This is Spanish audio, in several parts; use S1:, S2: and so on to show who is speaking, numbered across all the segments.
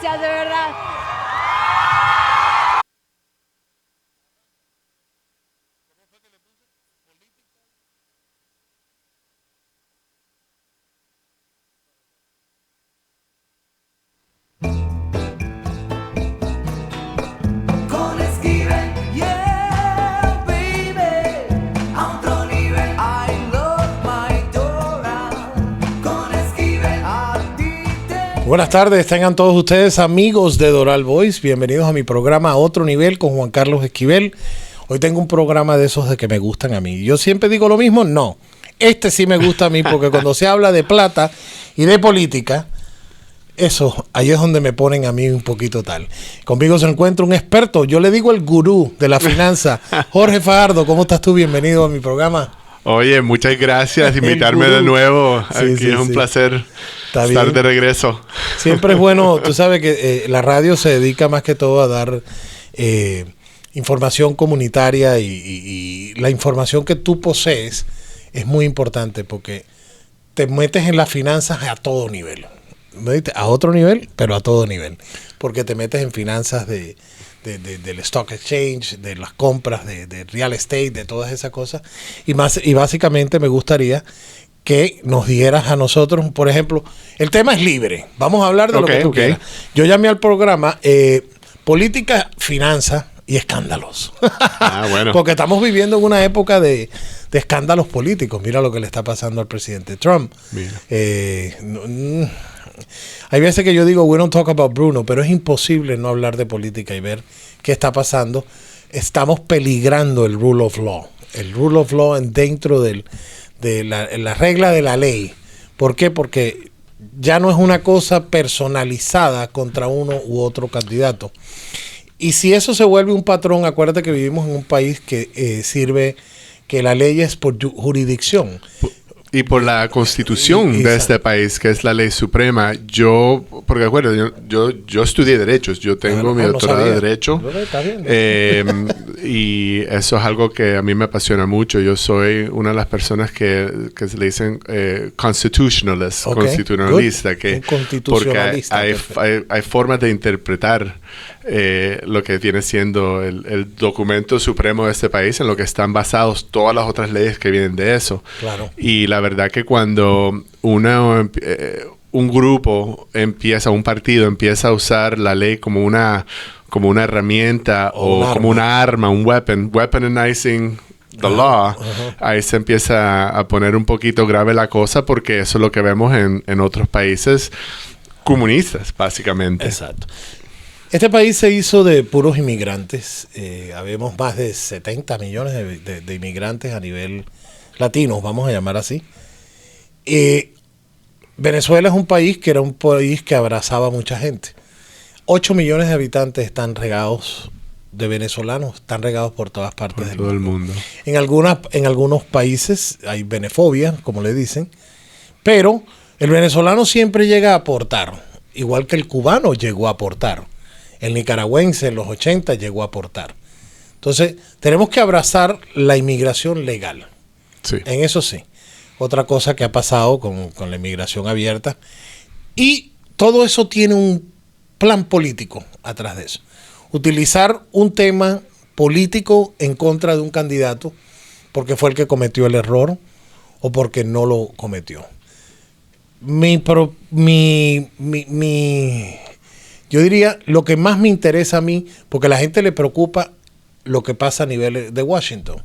S1: gracias, de verdad.
S2: Buenas tardes, tengan todos ustedes amigos de Doral Voice, bienvenidos a mi programa A Otro Nivel con Juan Carlos Esquivel. Hoy tengo un programa de esos de que me gustan a mí. Yo siempre digo lo mismo, no. Este sí me gusta a mí porque cuando se habla de plata y de política, eso, ahí es donde me ponen a mí un poquito tal. Conmigo se encuentra un experto, yo le digo el gurú de la finanza, Jorge Fajardo. ¿Cómo estás tú? Bienvenido a mi programa.
S3: Oye, muchas gracias por invitarme de nuevo.
S2: Sí,
S3: Aquí es un placer estar de regreso.
S2: Siempre es bueno, tú sabes que la radio se dedica más que todo a dar información comunitaria y la información que tú posees es muy importante porque te metes en las finanzas a todo nivel. A otro nivel, pero a todo nivel. Porque te metes en finanzas del stock exchange, de las compras, de real estate, de todas esas cosas. Y básicamente me gustaría que nos dieras a nosotros, por ejemplo, el tema es libre. Vamos a hablar de lo que tú quieras. Yo llamé al programa Política, Finanzas y Escándalos.
S3: Bueno.
S2: Porque estamos viviendo en una época de escándalos políticos. Mira lo que le está pasando al presidente Trump. Hay veces que yo digo, we don't talk about Bruno, pero es imposible no hablar de política y ver qué está pasando. Estamos peligrando el rule of law. El rule of law dentro de la regla de la ley. ¿Por qué? Porque ya no es una cosa personalizada contra uno u otro candidato. Y si eso se vuelve un patrón, acuérdate que vivimos en un país que sirve que la ley es por jurisdicción.
S3: Y por la constitución de este país, que es la ley suprema. Porque acuérdate, yo estudié derechos, yo tengo mi doctorado de derecho. Y eso es algo que a mí me apasiona mucho. Yo soy una de las personas que se le dicen constitutionalista, porque hay formas de interpretar lo que viene siendo el documento supremo de este país, en lo que están basados todas las otras leyes que vienen de eso.
S2: Claro.
S3: Y la verdad que cuando un grupo un partido empieza a usar la ley como una herramienta o como una arma, un weaponizing the law, ahí se empieza a poner un poquito grave la cosa, porque eso es lo que vemos en otros países comunistas, básicamente.
S2: Exacto. Este país se hizo de puros inmigrantes. Habemos más de 70 millones de inmigrantes a nivel latino, vamos a llamar así. Venezuela es un país que era un país que abrazaba a mucha gente. 8 millones de habitantes están regados, de venezolanos, están regados por todas partes del mundo. En algunos países hay venefobia, como le dicen, pero el venezolano siempre llega a aportar, igual que el cubano llegó a aportar. El nicaragüense en los 80 llegó a aportar. Entonces, tenemos que abrazar la inmigración legal.
S3: Sí.
S2: En eso sí. Otra cosa que ha pasado con la inmigración abierta. Y todo eso tiene un plan político atrás de eso. Utilizar un tema político en contra de un candidato porque fue el que cometió el error o porque no lo cometió. Yo diría, lo que más me interesa a mí, porque a la gente le preocupa lo que pasa a nivel de Washington.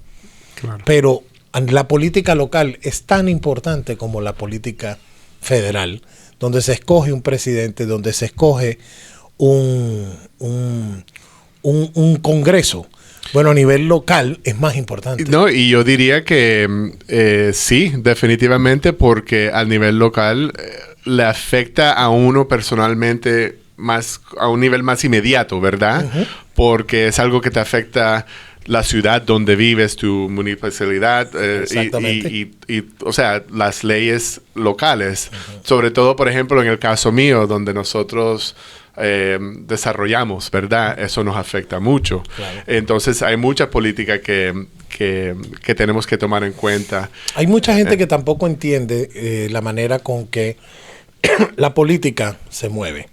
S3: Claro.
S2: Pero la política local es tan importante como la política federal, donde se escoge un presidente, donde se escoge un Congreso. Bueno, a nivel local es más importante.
S3: No, y yo diría que sí, definitivamente, porque a nivel local le afecta a uno personalmente más a un nivel más inmediato, ¿verdad? Uh-huh. Porque es algo que te afecta la ciudad donde vives, tu municipalidad, y o sea, las leyes locales. Uh-huh. Sobre todo, por ejemplo, en el caso mío, donde nosotros desarrollamos, ¿verdad? Eso nos afecta mucho. Claro. Entonces, hay mucha política que tenemos que tomar en cuenta.
S2: Hay mucha gente que tampoco entiende la manera con que la política se mueve.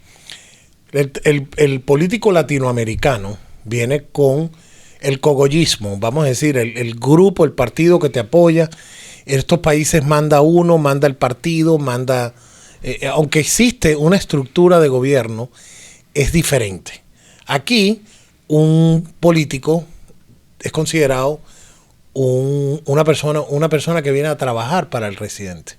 S2: El político latinoamericano viene con el cogollismo, vamos a decir, el grupo, el partido que te apoya. En estos países manda uno, manda el partido, manda... aunque existe una estructura de gobierno, es diferente. Aquí, un político es considerado una persona que viene a trabajar para el residente,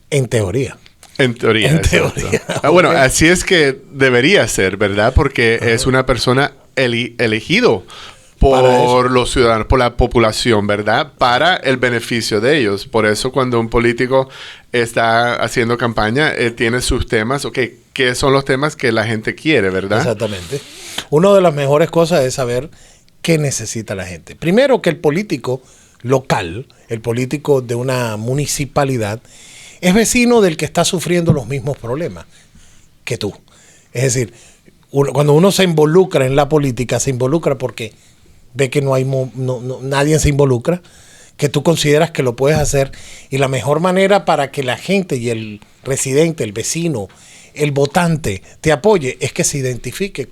S2: en teoría.
S3: En teoría.
S2: En teoría.
S3: Bueno, así es que debería ser, ¿verdad? Porque es una persona elegido por los ciudadanos, por la población, ¿verdad? Para el beneficio de ellos. Por eso cuando un político está haciendo campaña, tiene sus temas, ¿qué son los temas que la gente quiere, verdad?
S2: Exactamente. Una de las mejores cosas es saber qué necesita la gente. Primero, que el político local, el político de una municipalidad, es vecino del que está sufriendo los mismos problemas que tú. Es decir, cuando uno se involucra en la política, se involucra porque ve que nadie se involucra, que tú consideras que lo puedes hacer, y la mejor manera para que la gente y el residente, el vecino, el votante te apoye es que se identifique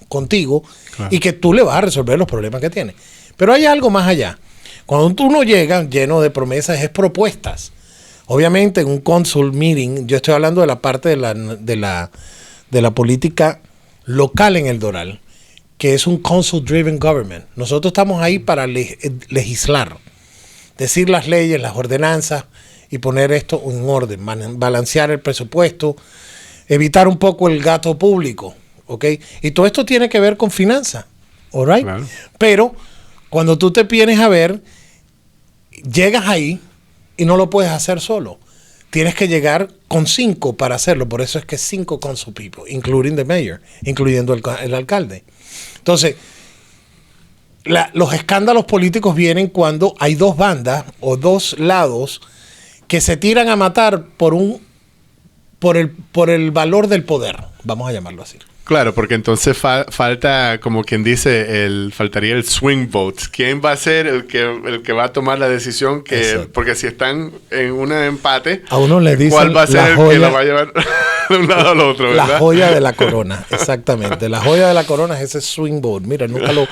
S2: contigo, claro, y que tú le vas a resolver los problemas que tiene. Pero hay algo más allá. Cuando tú no llegas lleno de promesas, es propuestas. Obviamente en un council meeting, yo estoy hablando de la parte de la política local en el Doral, que es un council-driven government. Nosotros estamos ahí para legislar, decir las leyes, las ordenanzas y poner esto en orden, balancear el presupuesto, evitar un poco el gasto público, ¿ok? Y todo esto tiene que ver con finanzas, ¿all right? Claro. Pero cuando tú te vienes a ver, llegas ahí y no lo puedes hacer solo. Tienes que llegar con 5 para hacerlo. Por eso es que 5 council people, including the mayor, incluyendo el alcalde. Entonces, los escándalos políticos vienen cuando hay 2 bandas o 2 lados que se tiran a matar por el valor del poder, vamos a llamarlo así.
S3: Claro, porque entonces falta, como quien dice, faltaría el swing vote. ¿Quién va a ser el que va a tomar la decisión? Porque si están en un empate,
S2: a uno le dicen,
S3: ¿cuál va a ser el que lo va a llevar de un lado al otro, ¿verdad?
S2: La joya de la corona, exactamente. La joya de la corona es ese swing vote. Mira, nunca lo...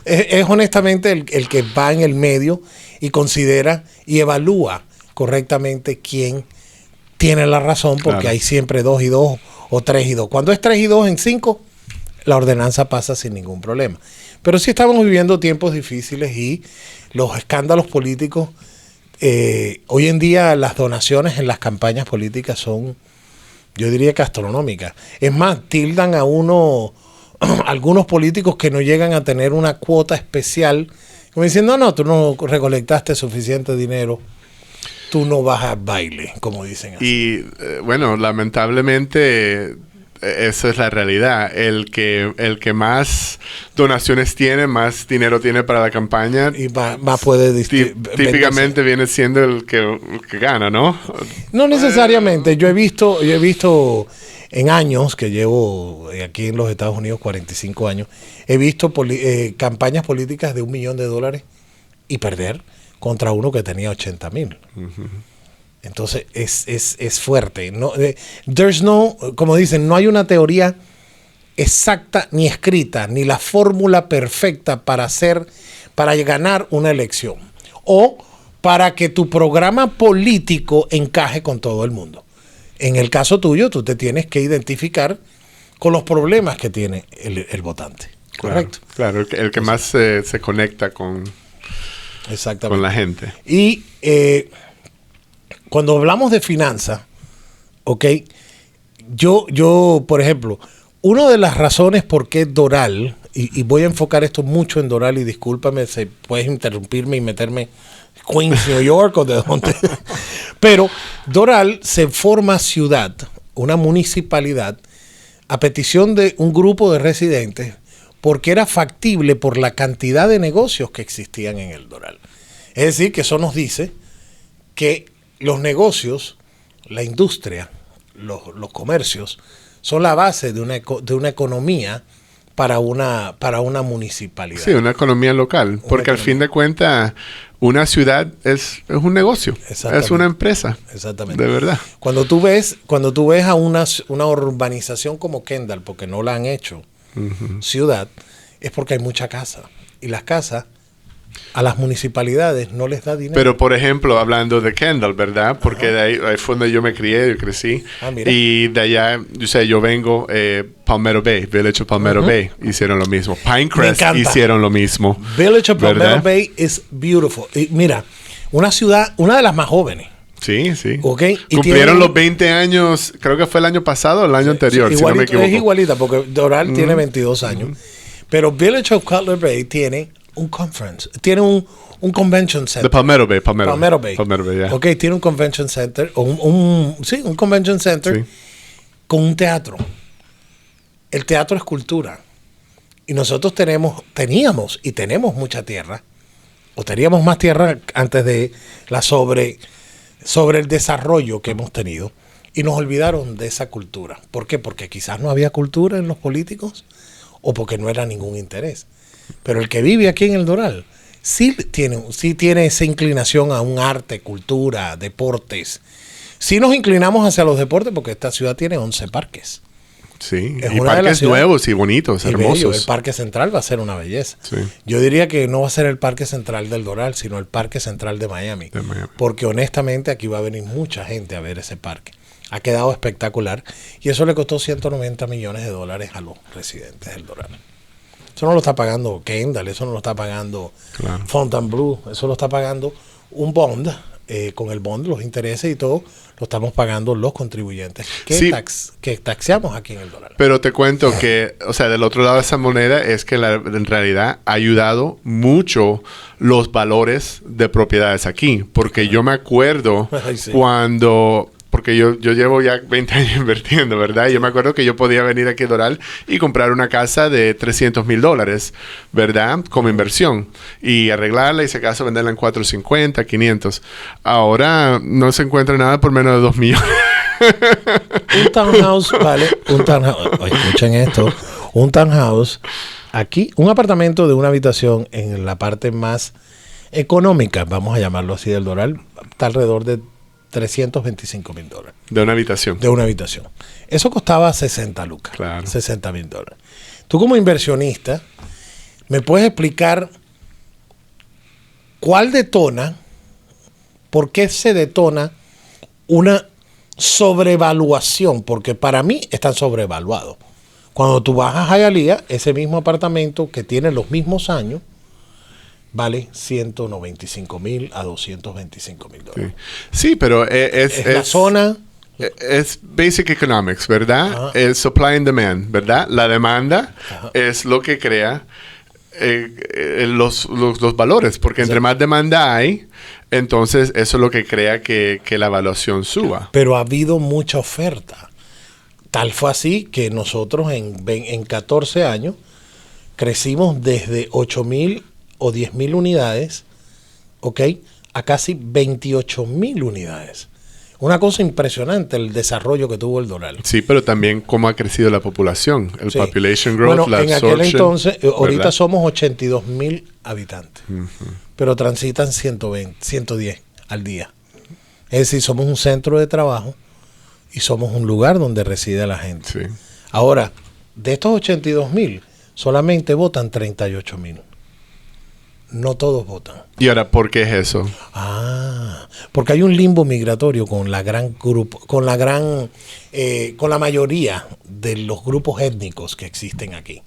S2: es honestamente el que va en el medio y considera y evalúa correctamente quién tiene la razón, porque claro, hay siempre 2 y 2 o 3 y 2. Cuando es 3 y 2 en 5, la ordenanza pasa sin ningún problema. Pero sí estamos viviendo tiempos difíciles y los escándalos políticos, hoy en día las donaciones en las campañas políticas son, yo diría que astronómicas. Es más, tildan a algunos políticos que no llegan a tener una cuota especial, como diciendo, no, tú no recolectaste suficiente dinero, tú no vas al baile, como dicen así.
S3: Y bueno, lamentablemente esa es la realidad. El que más donaciones tiene, más dinero tiene para la campaña.
S2: Y más puede
S3: típicamente viene siendo el que gana, ¿no?
S2: No necesariamente. Yo he visto en años que llevo aquí en los Estados Unidos, 45 años, he visto campañas políticas de $1 millón y perder contra uno que tenía 80,000. Uh-huh. Entonces es fuerte. No, como dicen, no hay una teoría exacta ni escrita, ni la fórmula perfecta para ganar una elección o para que tu programa político encaje con todo el mundo. En el caso tuyo, tú te tienes que identificar con los problemas que tiene el votante. ¿Correcto?
S3: Claro, el que más se conecta con la gente.
S2: Y cuando hablamos de finanzas, ¿ok? Yo, por ejemplo, una de las razones por qué Doral, y voy a enfocar esto mucho en Doral, y discúlpame, puedes interrumpirme y meterme Queens, New York o de donde. Pero Doral se forma ciudad, una municipalidad, a petición de un grupo de residentes, porque era factible por la cantidad de negocios que existían en el Doral. Es decir, que eso nos dice que los negocios, la industria, los comercios, son la base de una economía para una municipalidad.
S3: Sí, una economía local. Porque al fin de cuentas, una ciudad es un negocio, es una empresa.
S2: Exactamente.
S3: De verdad.
S2: Cuando tú ves a una urbanización como Kendall, porque no la han hecho ciudad, es porque hay mucha casa. Y las casas a las municipalidades no les da dinero.
S3: Pero, por ejemplo, hablando de Kendall, ¿verdad? Porque de ahí fue donde yo me crié, yo crecí.
S2: Mira.
S3: Y de allá, yo vengo, Palmetto Bay, Village of Palmetto Bay, hicieron lo mismo. Pinecrest hicieron lo mismo.
S2: Village of Palmetto Bay is beautiful. Y mira, una ciudad, una de las más jóvenes.
S3: Sí, sí.
S2: Okay.
S3: Cumplieron los 20 años, creo que fue el año pasado o el año anterior, si no me equivoco.
S2: Es igualita, porque Doral tiene 22 años. Pero Village of Cutler Bay tiene un conference, tiene un convention center.
S3: De Palmetto Bay.
S2: Yeah. Ok, tiene un convention center, un convention center con un teatro. El teatro es cultura. Y nosotros teníamos y tenemos mucha tierra, o teníamos más tierra antes de sobre el desarrollo que hemos tenido. Y nos olvidaron de esa cultura. ¿Por qué? Porque quizás no había cultura en los políticos o porque no era ningún interés. Pero el que vive aquí en el Doral sí tiene esa inclinación a un arte, cultura, deportes. Sí nos inclinamos hacia los deportes porque esta ciudad tiene 11 parques.
S3: Sí, y parques nuevos y bonitos, hermosos.
S2: Bello. El Parque Central va a ser una belleza.
S3: Sí.
S2: Yo diría que no va a ser el Parque Central del Doral, sino el Parque Central de Miami. Porque honestamente aquí va a venir mucha gente a ver ese parque. Ha quedado espectacular y eso le costó $190 millones a los residentes del Doral. Eso no lo está pagando Kendall, eso no lo está pagando Fontainebleau, eso lo está pagando un bond, con el bond, los intereses y todo, lo estamos pagando los contribuyentes que taxeamos aquí en el Doral.
S3: Pero te cuento que, o sea, del otro lado de esa moneda es que en realidad ha ayudado mucho los valores de propiedades aquí, porque yo me acuerdo cuando... Porque yo llevo ya 20 años invirtiendo, ¿verdad? Y yo me acuerdo que yo podía venir aquí a Doral y comprar una casa de $300,000, ¿verdad? Como inversión. Y arreglarla y si acaso venderla en 450, 500. Ahora no se encuentra nada por menos de 2 millones.
S2: Un townhouse, vale. Oye, escuchen esto. Un townhouse, aquí, un apartamento de una habitación en la parte más económica, vamos a llamarlo así, del Doral, está alrededor de $325,000.
S3: De una habitación.
S2: De una habitación. Eso costaba 60 lucas.
S3: Claro.
S2: $60,000. Tú como inversionista, ¿me puedes explicar cuál detona, por qué se detona una sobrevaluación? Porque para mí están sobrevaluados. Cuando tú vas a Hialeah, ese mismo apartamento que tiene los mismos años, vale $195,000 a $225,000.
S3: Sí, pero es
S2: la zona.
S3: Es basic economics, ¿verdad? El supply and demand, ¿verdad? La demanda es lo que crea los valores, porque entre más demanda hay, entonces eso es lo que crea que la evaluación suba.
S2: Pero ha habido mucha oferta. Tal fue así que nosotros en 14 años crecimos desde 8,000 o 10,000 unidades, ¿ok? A casi 28,000 unidades. Una cosa impresionante el desarrollo que tuvo el Doral.
S3: Sí, pero también cómo ha crecido la población, el population growth, la
S2: en
S3: absorption.
S2: Aquel entonces, ahorita
S3: ¿verdad?
S2: Somos 82,000 habitantes, pero transitan 110 al día. Es decir, somos un centro de trabajo y somos un lugar donde reside la gente.
S3: Sí.
S2: Ahora, de estos 82,000, solamente votan 38,000. No todos votan.
S3: ¿Y ahora por qué es eso?
S2: Porque hay un limbo migratorio con la mayoría de los grupos étnicos que existen aquí.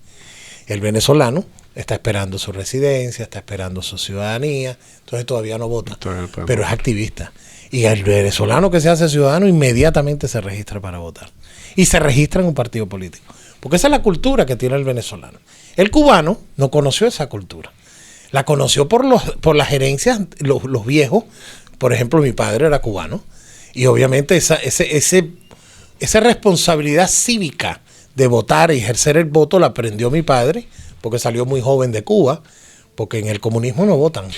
S2: El venezolano está esperando su residencia, está esperando su ciudadanía, entonces todavía no vota, pero es activista. Y el venezolano que se hace ciudadano inmediatamente se registra para votar. Y se registra en un partido político. Porque esa es la cultura que tiene el venezolano. El cubano no conoció esa cultura. La conoció por las herencias, los viejos. Por ejemplo, mi padre era cubano. Y obviamente esa responsabilidad cívica de votar y ejercer el voto la aprendió mi padre, porque salió muy joven de Cuba, Porque en el comunismo no votan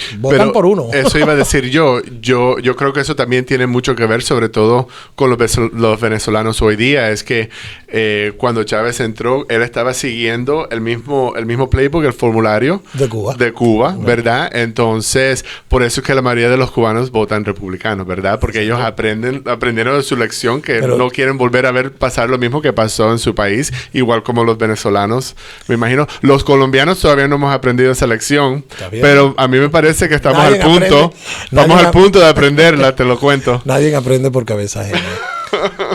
S2: por uno.
S3: Eso iba a decir yo creo que eso también tiene mucho que ver, sobre todo con los venezolanos hoy día. Es que cuando Chávez entró, él estaba siguiendo el mismo playbook, el formulario de Cuba, ¿verdad? Entonces, por eso es que la mayoría de los cubanos votan republicanos, ¿verdad? Porque ellos aprendieron de su lección que no quieren volver a ver pasar lo mismo que pasó en su país, igual como los venezolanos. Me imagino, los colombianos todavía no hemos aprendido esa lección. Pero a mí me parece que estamos al punto de aprenderla, te lo cuento.
S2: Nadie aprende por cabeza ajena.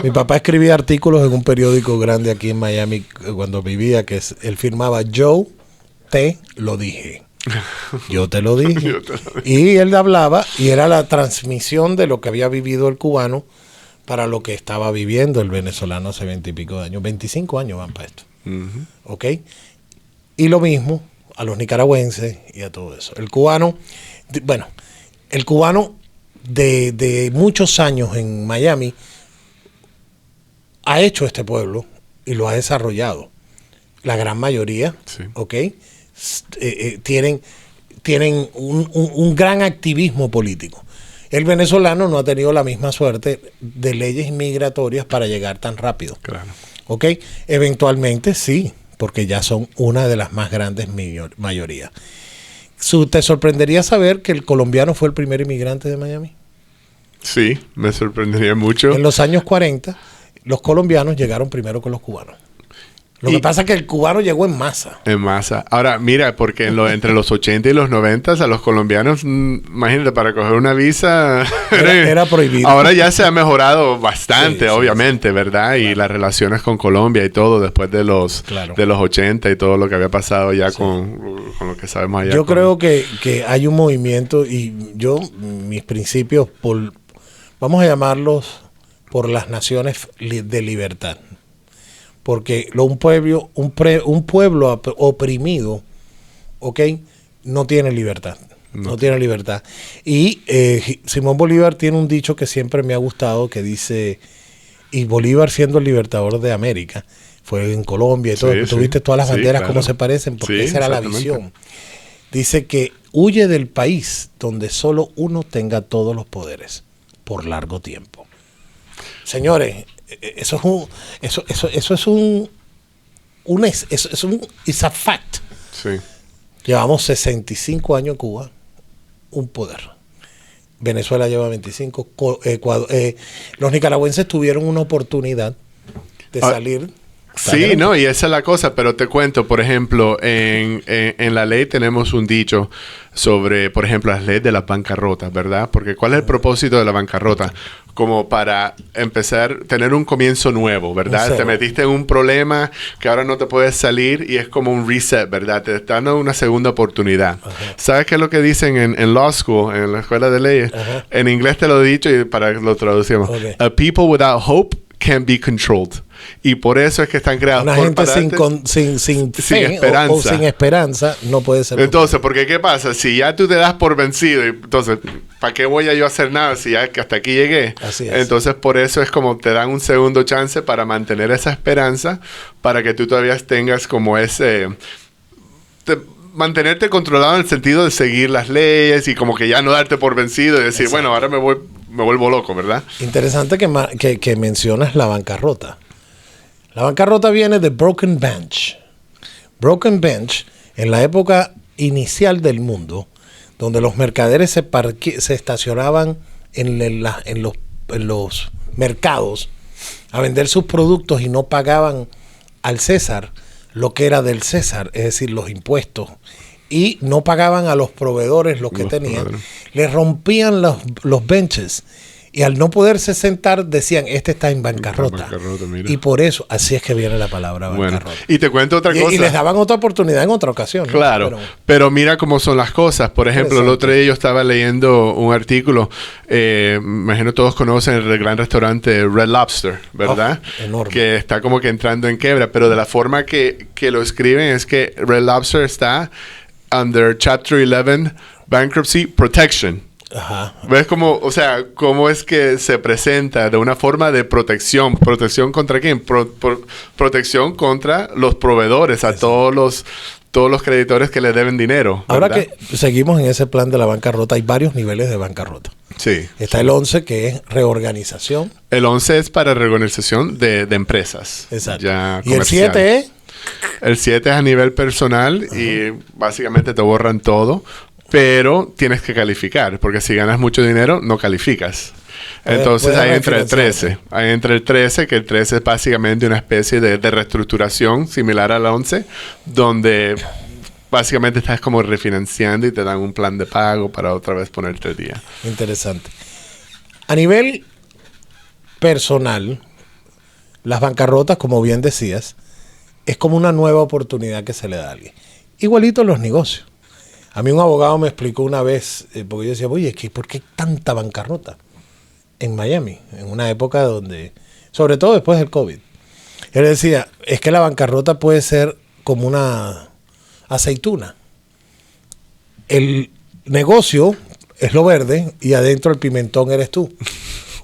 S2: Mi papá escribía artículos en un periódico grande aquí en Miami cuando vivía, él firmaba "Yo te lo dije". Yo te lo dije. Y él hablaba y era la transmisión de lo que había vivido el cubano para lo que estaba viviendo el venezolano hace 20 y pico de años. 25 años van para esto. ¿Ok? Y lo mismo a los nicaragüenses y a todo eso. El cubano de muchos años en Miami ha hecho este pueblo y lo ha desarrollado. La gran mayoría, sí. ¿Ok? Tienen un gran activismo político. El venezolano no ha tenido la misma suerte de leyes migratorias para llegar tan rápido.
S3: Claro.
S2: ¿Ok? Eventualmente sí, porque ya son una de las más grandes mayorías. ¿Te sorprendería saber que el colombiano fue el primer inmigrante de Miami?
S3: Sí, me sorprendería mucho.
S2: En los años 40, los colombianos llegaron primero que los cubanos. Lo que pasa es que el cubano llegó en masa.
S3: En masa. Ahora, mira, porque entre los 80 y los 90 a los colombianos, imagínate, para coger una visa
S2: era prohibido.
S3: Ahora ya se ha mejorado bastante, sí, obviamente, sí. ¿Verdad? Claro. Y las relaciones con Colombia y todo después de los 80 y todo lo que había pasado ya con lo que sabemos allá.
S2: Yo creo que hay un movimiento y mis principios, vamos a llamarlos por las naciones de libertad. Porque un pueblo oprimido, ¿ok? No tiene libertad. No tiene libertad. Y Simón Bolívar tiene un dicho que siempre me ha gustado, que dice, y Bolívar siendo el libertador de América, fue en Colombia y todo. Sí, tuviste todas las banderas cómo se parecen, porque esa era la visión. Dice que huye del país donde solo uno tenga todos los poderes por largo tiempo. Señores, it's a fact.
S3: Sí.
S2: Llevamos 65 años en Cuba, un poder. Venezuela lleva 25. Los nicaragüenses tuvieron una oportunidad de salir.
S3: Sí, no, y esa es la cosa, pero te cuento, por ejemplo, en la ley tenemos un dicho sobre, por ejemplo, las leyes de las bancarrotas, ¿verdad? Porque ¿cuál es el propósito de la bancarrota? Como para empezar, tener un comienzo nuevo, ¿verdad? Te metiste en un problema que ahora no te puedes salir y es como un reset, ¿verdad? Te están dando una segunda oportunidad. Ajá. ¿Sabes qué es lo que dicen en law school, en la escuela de leyes? Ajá. En inglés te lo he dicho y para que lo traducimos. Okay. A people without hope can be controlled. Y por eso es que están creados.
S2: Una gente sin esperanza. O sin esperanza no puede ser.
S3: Entonces, porque ¿qué pasa? Si ya tú te das por vencido, entonces, ¿para qué voy a yo hacer nada si ya que hasta aquí llegué?
S2: Así es.
S3: Entonces, por eso es como te dan un segundo chance para mantener esa esperanza, para que tú todavía tengas como mantenerte controlado en el sentido de seguir las leyes y como que ya no darte por vencido y decir, exacto, bueno, ahora me vuelvo loco, ¿verdad?
S2: Interesante que mencionas la bancarrota. La bancarrota viene de Broken Bench. Broken Bench, en la época inicial del mundo, donde los mercaderes se estacionaban en los mercados a vender sus productos y no pagaban al César lo que era del César, es decir, los impuestos, y no pagaban a los proveedores lo que tenían, les rompían los benches. Y al no poderse sentar, decían, este está en bancarrota. Y por eso, así es que viene la palabra bancarrota.
S3: Bueno, y te cuento otra cosa.
S2: Y les daban otra oportunidad en otra ocasión, ¿no?
S3: Claro, pero mira cómo son las cosas. Por ejemplo, el otro día yo estaba leyendo un artículo, imagino todos conocen el gran restaurante Red Lobster, ¿verdad?
S2: Oh, enorme.
S3: Que está como que entrando en quiebra, pero de la forma que lo escriben es que Red Lobster está under Chapter 11 Bankruptcy Protection.
S2: Ajá.
S3: ¿Ves cómo, o sea, cómo es que se presenta de una forma de protección? ¿Protección contra quién? Protección contra los proveedores, a todos los creditores que le deben dinero, ¿verdad?
S2: Ahora que seguimos en ese plan de la bancarrota, hay varios niveles de bancarrota.
S3: Sí.
S2: Está el 11, que es reorganización.
S3: El 11 es para reorganización de empresas.
S2: Exacto.
S3: Ya
S2: Y el
S3: comercial.
S2: 7 es...
S3: El 7 es a nivel personal y básicamente te borran todo, pero tienes que calificar, porque si ganas mucho dinero, no calificas. Entonces ahí entra el 13. Ahí entra el 13, que el 13 es básicamente una especie de reestructuración similar al 11, donde básicamente estás como refinanciando y te dan un plan de pago para otra vez ponerte al día.
S2: Interesante. A nivel personal, las bancarrotas, como bien decías, es como una nueva oportunidad que se le da a alguien. Igualito los negocios. A mí un abogado me explicó una vez, porque yo decía, oye, ¿por qué tanta bancarrota en Miami? En una época donde, sobre todo después del COVID. Él decía, es que la bancarrota puede ser como una aceituna. El negocio es lo verde y adentro el pimentón eres tú.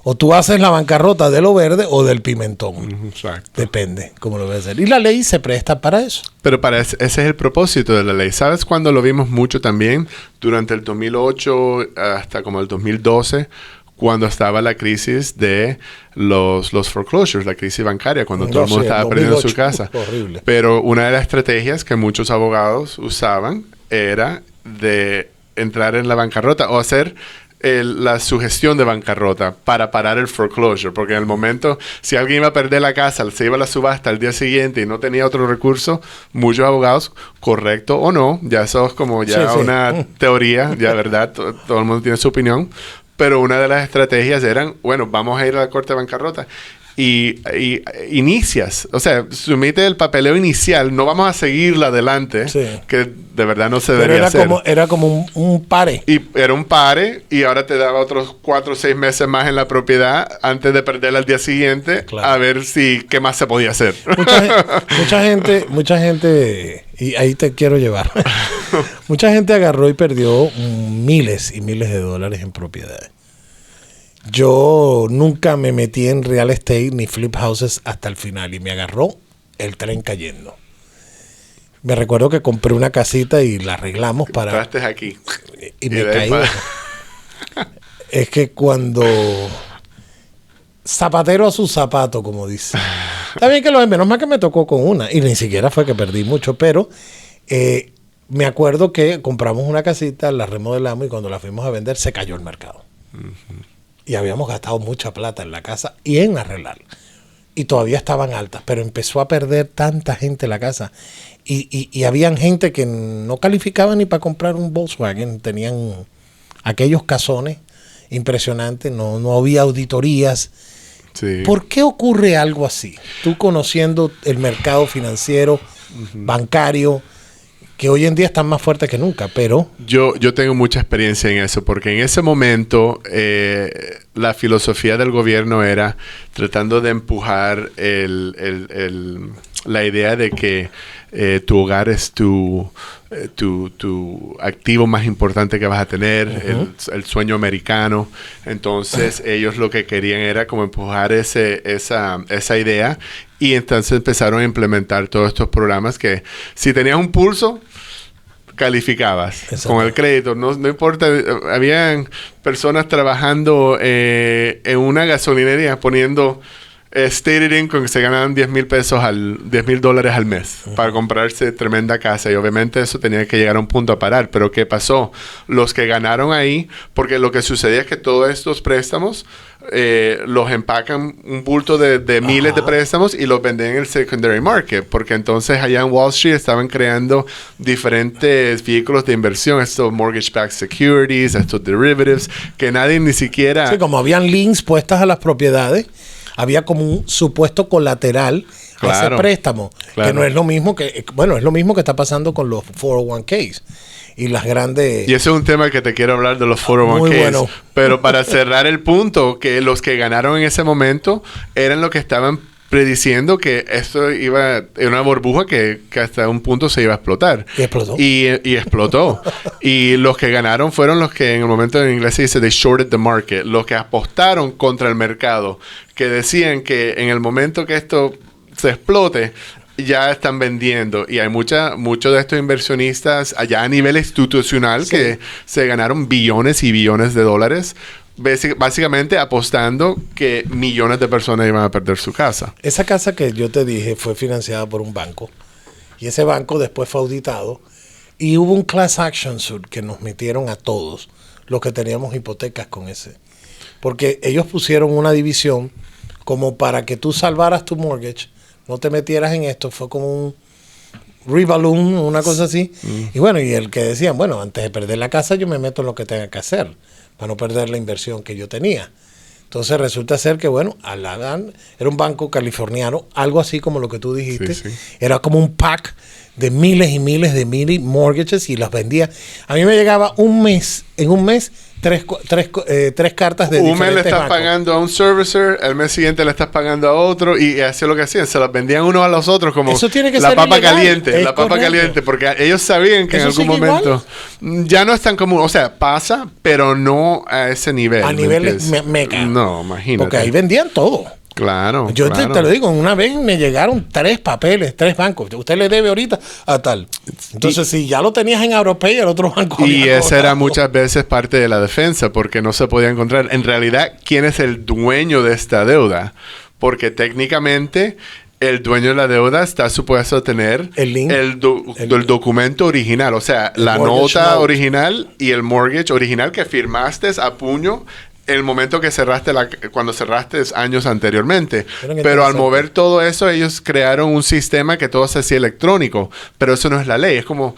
S2: O tú haces la bancarrota de lo verde o del pimentón.
S3: Exacto.
S2: Depende cómo lo vas a hacer. Y la ley se presta para eso.
S3: Pero ese es el propósito de la ley. ¿Sabes cuándo lo vimos mucho también? Durante el 2008 hasta como el 2012, cuando estaba la crisis de los foreclosures, la crisis bancaria, cuando todo el mundo estaba perdiendo su casa.
S2: Horrible.
S3: Pero una de las estrategias que muchos abogados usaban era de entrar en la bancarrota o hacer la sugestión de bancarrota para parar el foreclosure, porque en el momento, si alguien iba a perder la casa, se iba a la subasta al día siguiente y no tenía otro recurso, muchos abogados, correcto o no, ya eso es como ya una teoría, ya verdad, todo el mundo tiene su opinión, pero una de las estrategias eran, bueno, vamos a ir a la corte de bancarrota y inicias, o sea, sumite el papeleo inicial, no vamos a seguirla adelante, que de verdad no se debería hacer.
S2: Era como un pare.
S3: Y era un pare y ahora te daba otros 4 o 6 meses más en la propiedad antes de perderla al día siguiente, a ver qué más se podía hacer.
S2: Mucha gente, y ahí te quiero llevar, mucha gente agarró y perdió miles y miles de dólares en propiedades. Yo nunca me metí en real estate ni flip houses hasta el final y me agarró el tren cayendo. Me recuerdo que compré una casita y la arreglamos para...
S3: Entraste aquí.
S2: Y me caí. Es que cuando... Zapatero a su zapato, como dice. Está bien que menos mal que me tocó con una. Y ni siquiera fue que perdí mucho, pero... me acuerdo que compramos una casita, la remodelamos y cuando la fuimos a vender se cayó el mercado. Y habíamos gastado mucha plata en la casa y en arreglarla. Y todavía estaban altas, pero empezó a perder tanta gente la casa. Y habían gente que no calificaba ni para comprar un Volkswagen. Tenían aquellos casones impresionantes, no había auditorías.
S3: Sí.
S2: ¿Por qué ocurre algo así? Tú conociendo el mercado financiero, bancario, que hoy en día están más fuertes que nunca, pero... Yo
S3: tengo mucha experiencia en eso, porque en ese momento la filosofía del gobierno era tratando de empujar la idea de que tu hogar es tu activo más importante que vas a tener, el sueño americano. Entonces ellos lo que querían era como empujar esa idea, y entonces empezaron a implementar todos estos programas que si tenías un pulso calificabas. Exacto. Con el crédito, no importa, habían personas trabajando en una gasolinería poniendo stated income que se ganaban $10,000 al mes para comprarse tremenda casa, y obviamente eso tenía que llegar a un punto a parar. Pero ¿qué pasó? Los que ganaron ahí, porque lo que sucedía es que todos estos préstamos los empacan un bulto de miles de préstamos y los venden en el secondary market, porque entonces allá en Wall Street estaban creando diferentes vehículos de inversión, estos mortgage-backed securities, estos derivatives, que nadie ni siquiera...
S2: Sí, como habían links puestas a las propiedades, había como un supuesto colateral a ese préstamo, que no es lo mismo que... Bueno, es lo mismo que está pasando con los 401ks. Y las grandes...
S3: Y ese es un tema que te quiero hablar de los 401ks.
S2: Muy bueno.
S3: Pero para cerrar el punto, que los que ganaron en ese momento eran los que estaban prediciendo que esto iba en una burbuja que hasta un punto se iba a explotar.
S2: Y explotó.
S3: Y explotó. Y los que ganaron fueron los que en el momento en inglés se dice they shorted the market, los que apostaron contra el mercado, que decían que en el momento que esto se explote, ya están vendiendo. Y hay muchos de estos inversionistas allá a nivel institucional que se ganaron billones y billones de dólares, básicamente apostando que millones de personas iban a perder su casa.
S2: Esa casa que yo te dije fue financiada por un banco. Y ese banco después fue auditado. Y hubo un class action suit que nos metieron a todos los que teníamos hipotecas con ese. Porque ellos pusieron una división como para que tú salvaras tu mortgage, no te metieras en esto. Fue como un reballoon, una cosa así. Y bueno, y el que decían, bueno, antes de perder la casa yo me meto en lo que tenga que hacer para no perder la inversión que yo tenía. Entonces resulta ser que, bueno, era un banco californiano, algo así como lo que tú dijiste.
S3: Sí.
S2: Era como un pack de miles y miles de mini mortgages y las vendía. A mí me llegaba en un mes, tres cartas de
S3: un mes le estás
S2: bancos.
S3: pagando a un servicer, el mes siguiente le estás pagando a otro, y así es lo que hacían, se las vendían unos a los otros como
S2: eso tiene que
S3: la
S2: ser
S3: papa
S2: ilegal.
S3: caliente,
S2: Es
S3: la papa
S2: correcto.
S3: caliente, porque ellos sabían que en
S2: ¿Eso
S3: algún
S2: sigue
S3: momento ya no es tan común, o sea, pasa, pero no a ese nivel.
S2: A nivel mega.
S3: No, imagínate.
S2: Porque ahí vendían todo.
S3: Claro.
S2: Yo
S3: claro.
S2: te lo digo, una vez me llegaron 3 papeles, 3 bancos. Usted le debe ahorita a tal. Entonces, si ya lo tenías en Europay, el otro banco
S3: Y
S2: había
S3: esa era
S2: cobrado.
S3: muchas veces parte de la defensa, porque no se podía encontrar en realidad quién es el dueño de esta deuda. Porque técnicamente el dueño de la deuda está supuesto a tener
S2: el link,
S3: el documento original, o sea, la nota original y el mortgage original que firmaste a puño el momento que cerraste cuando cerraste años anteriormente. Pero al mover todo eso, ellos crearon un sistema que todo se hacía electrónico. Pero eso no es la ley. Es como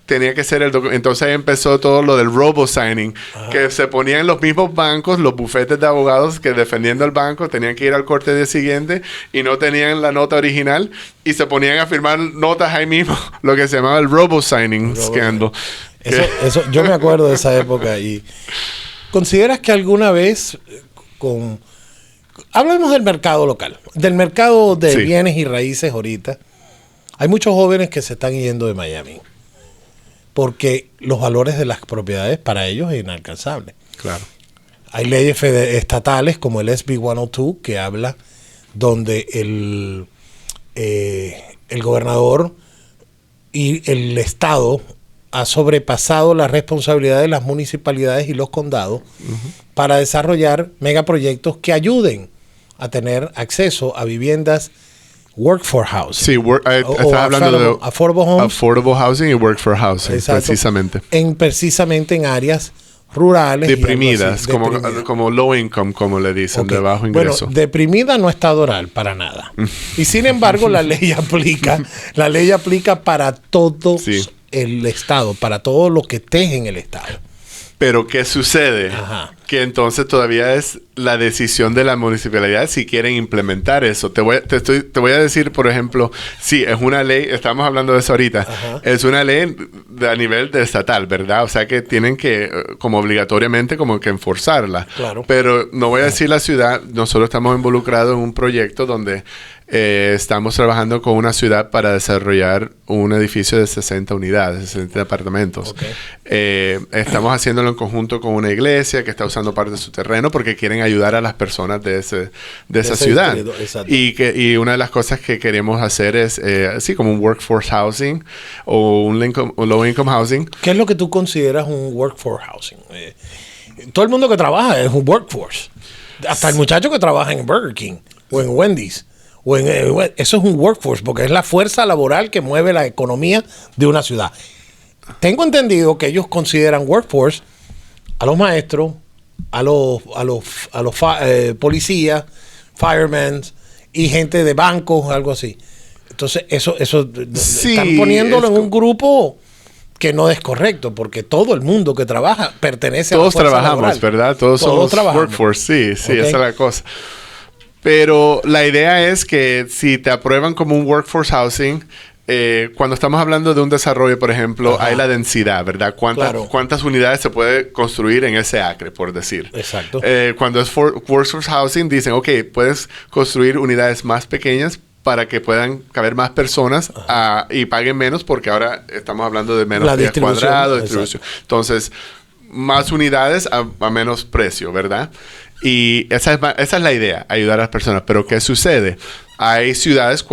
S3: tenía que ser el documento. Entonces ahí empezó todo lo del robo-signing, que se ponían en los mismos bancos, los bufetes de abogados que defendiendo el banco tenían que ir al corte del día siguiente y no tenían la nota original y se ponían a firmar notas ahí mismo, lo que se llamaba el robo-signing scandal.
S2: Eso, yo me acuerdo de esa época. Y ¿consideras que alguna vez hablemos del mercado local, del mercado de bienes y raíces ahorita? Hay muchos jóvenes que se están yendo de Miami porque los valores de las propiedades para ellos es inalcanzable.
S3: Claro.
S2: Hay leyes estatales como el SB 102 que habla donde el gobernador y el estado ha sobrepasado la responsabilidad de las municipalidades y los condados para desarrollar megaproyectos que ayuden a tener acceso a viviendas work for housing.
S3: Sí, estás hablando de affordable housing y work for housing. Exacto. Precisamente
S2: en áreas rurales.
S3: Deprimidas, como low income, como le dicen, de bajo ingreso.
S2: Bueno, deprimida no está Doral para nada. Y sin embargo, la ley aplica para todo el estado, para todo lo que esté en el estado.
S3: Pero ¿qué sucede? Que entonces todavía es la decisión de la municipalidad si quieren implementar eso. Te voy a decir, por ejemplo, sí, es una ley, estamos hablando de eso ahorita, es una ley a nivel estatal, ¿verdad? O sea que tienen que, como obligatoriamente, como que enforzarla.
S2: Claro.
S3: Pero no voy a decir la ciudad, nosotros estamos involucrados en un proyecto donde estamos trabajando con una ciudad para desarrollar un edificio de 60 unidades, 60 apartamentos. Estamos haciéndolo en conjunto con una iglesia que está usando parte de su terreno porque quieren ayudar a las personas de esa ciudad. Y una de las cosas que queremos hacer es así como un workforce housing o un low income housing.
S2: ¿Qué es lo que tú consideras un workforce housing? Todo el mundo que trabaja es un workforce. Hasta el muchacho que trabaja en Burger King o en Wendy's. Eso es un workforce porque es la fuerza laboral que mueve la economía de una ciudad. Tengo entendido que ellos consideran workforce a los maestros, a los policías, firemen y gente de bancos, algo así. Entonces eso están poniéndolo en un grupo que no es correcto, porque todo el mundo que trabaja pertenece a la fuerza laboral. Todos trabajamos,
S3: ¿verdad? Todos somos workforce, sí, esa es la cosa. Pero la idea es que si te aprueban como un workforce housing, cuando estamos hablando de un desarrollo, por ejemplo,
S2: Ajá.
S3: hay la densidad, ¿verdad? ¿Cuántas unidades se puede construir en ese acre, por decir?
S2: Exacto.
S3: Cuando es workforce housing, dicen, ok, puedes construir unidades más pequeñas para que puedan caber más personas y paguen menos, porque ahora estamos hablando de menos pies cuadrados, distribución. Entonces, más unidades a menos precio, ¿verdad? Y esa es la idea, ayudar a las personas. Pero ¿qué sucede? Hay ciudades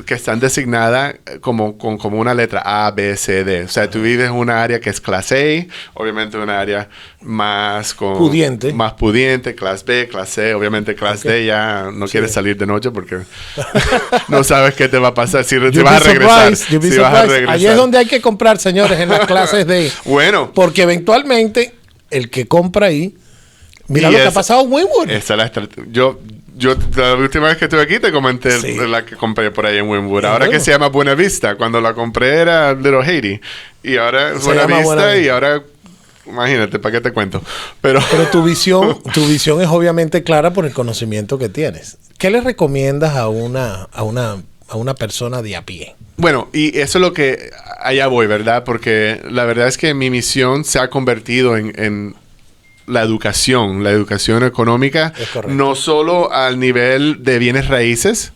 S3: que están designadas como una letra A, B, C, D. O sea, tú vives en una área que es clase A, obviamente una área más
S2: pudiente.
S3: Más pudiente, clase B, clase C. Obviamente clase D ya no quieres salir de noche porque no sabes qué te va a pasar, si vas a regresar.
S2: Allí es donde hay que comprar, señores, en las clases D.
S3: Bueno.
S2: Porque eventualmente el que compra ahí, mira lo que ha pasado en Wynwood.
S3: Esa es la estrategia. Yo la última vez que estuve aquí te comenté la que compré por ahí en Wynwood. Ahora que se llama Buena Vista. Cuando la compré era Little Haiti. Y ahora es Buena Vista y ahora... Imagínate, ¿para qué te cuento? Pero
S2: tu visión es obviamente clara por el conocimiento que tienes. ¿Qué le recomiendas a una persona de a pie?
S3: Bueno, y eso es lo que... Allá voy, ¿verdad? Porque la verdad es que mi misión se ha convertido en la educación económica, no solo al nivel de bienes raíces.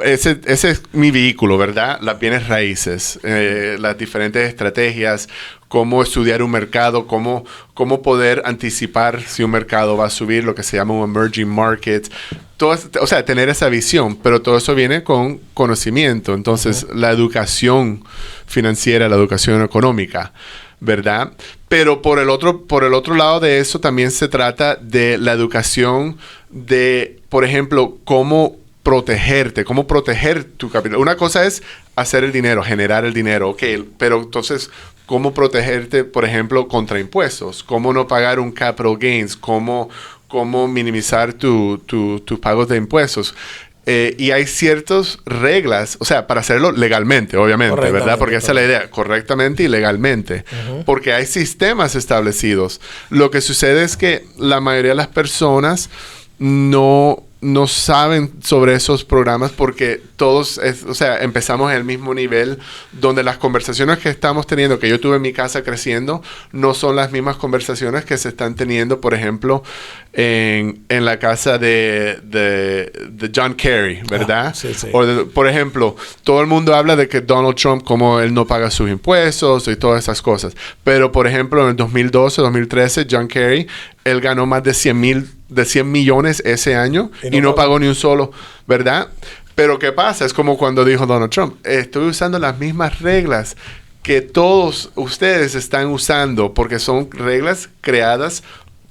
S3: Ese es mi vehículo, ¿verdad? Las bienes raíces, las diferentes estrategias, cómo estudiar un mercado, cómo poder anticipar si un mercado va a subir, lo que se llama un emerging market. O sea, tener esa visión, pero todo eso viene con conocimiento. Entonces, la educación financiera, la educación económica, ¿verdad? Pero por el otro lado de eso también se trata de la educación de, por ejemplo, cómo protegerte, cómo proteger tu capital. Una cosa es hacer el dinero, generar el dinero, ok, pero entonces, ¿cómo protegerte, por ejemplo, contra impuestos? ¿Cómo no pagar un capital gains? ¿Cómo minimizar tus pagos de impuestos? Y hay ciertas reglas, o sea, para hacerlo legalmente, obviamente, ¿verdad? Porque esa es la idea, correctamente y legalmente. Porque hay sistemas establecidos. Lo que sucede es que la mayoría de las personas no saben sobre esos programas porque todos, empezamos en el mismo nivel donde las conversaciones que estamos teniendo, que yo tuve en mi casa creciendo, no son las mismas conversaciones que se están teniendo, por ejemplo, en la casa de John Kerry, ¿verdad?
S2: Sí.
S3: Por ejemplo, todo el mundo habla de que Donald Trump, como él no paga sus impuestos y todas esas cosas. Pero, por ejemplo, en el 2012, 2013, John Kerry, él ganó más de 100 millones ese año y no pagó ni un solo, ¿verdad? Pero ¿qué pasa? Es como cuando dijo Donald Trump, estoy usando las mismas reglas que todos ustedes están usando porque son reglas creadas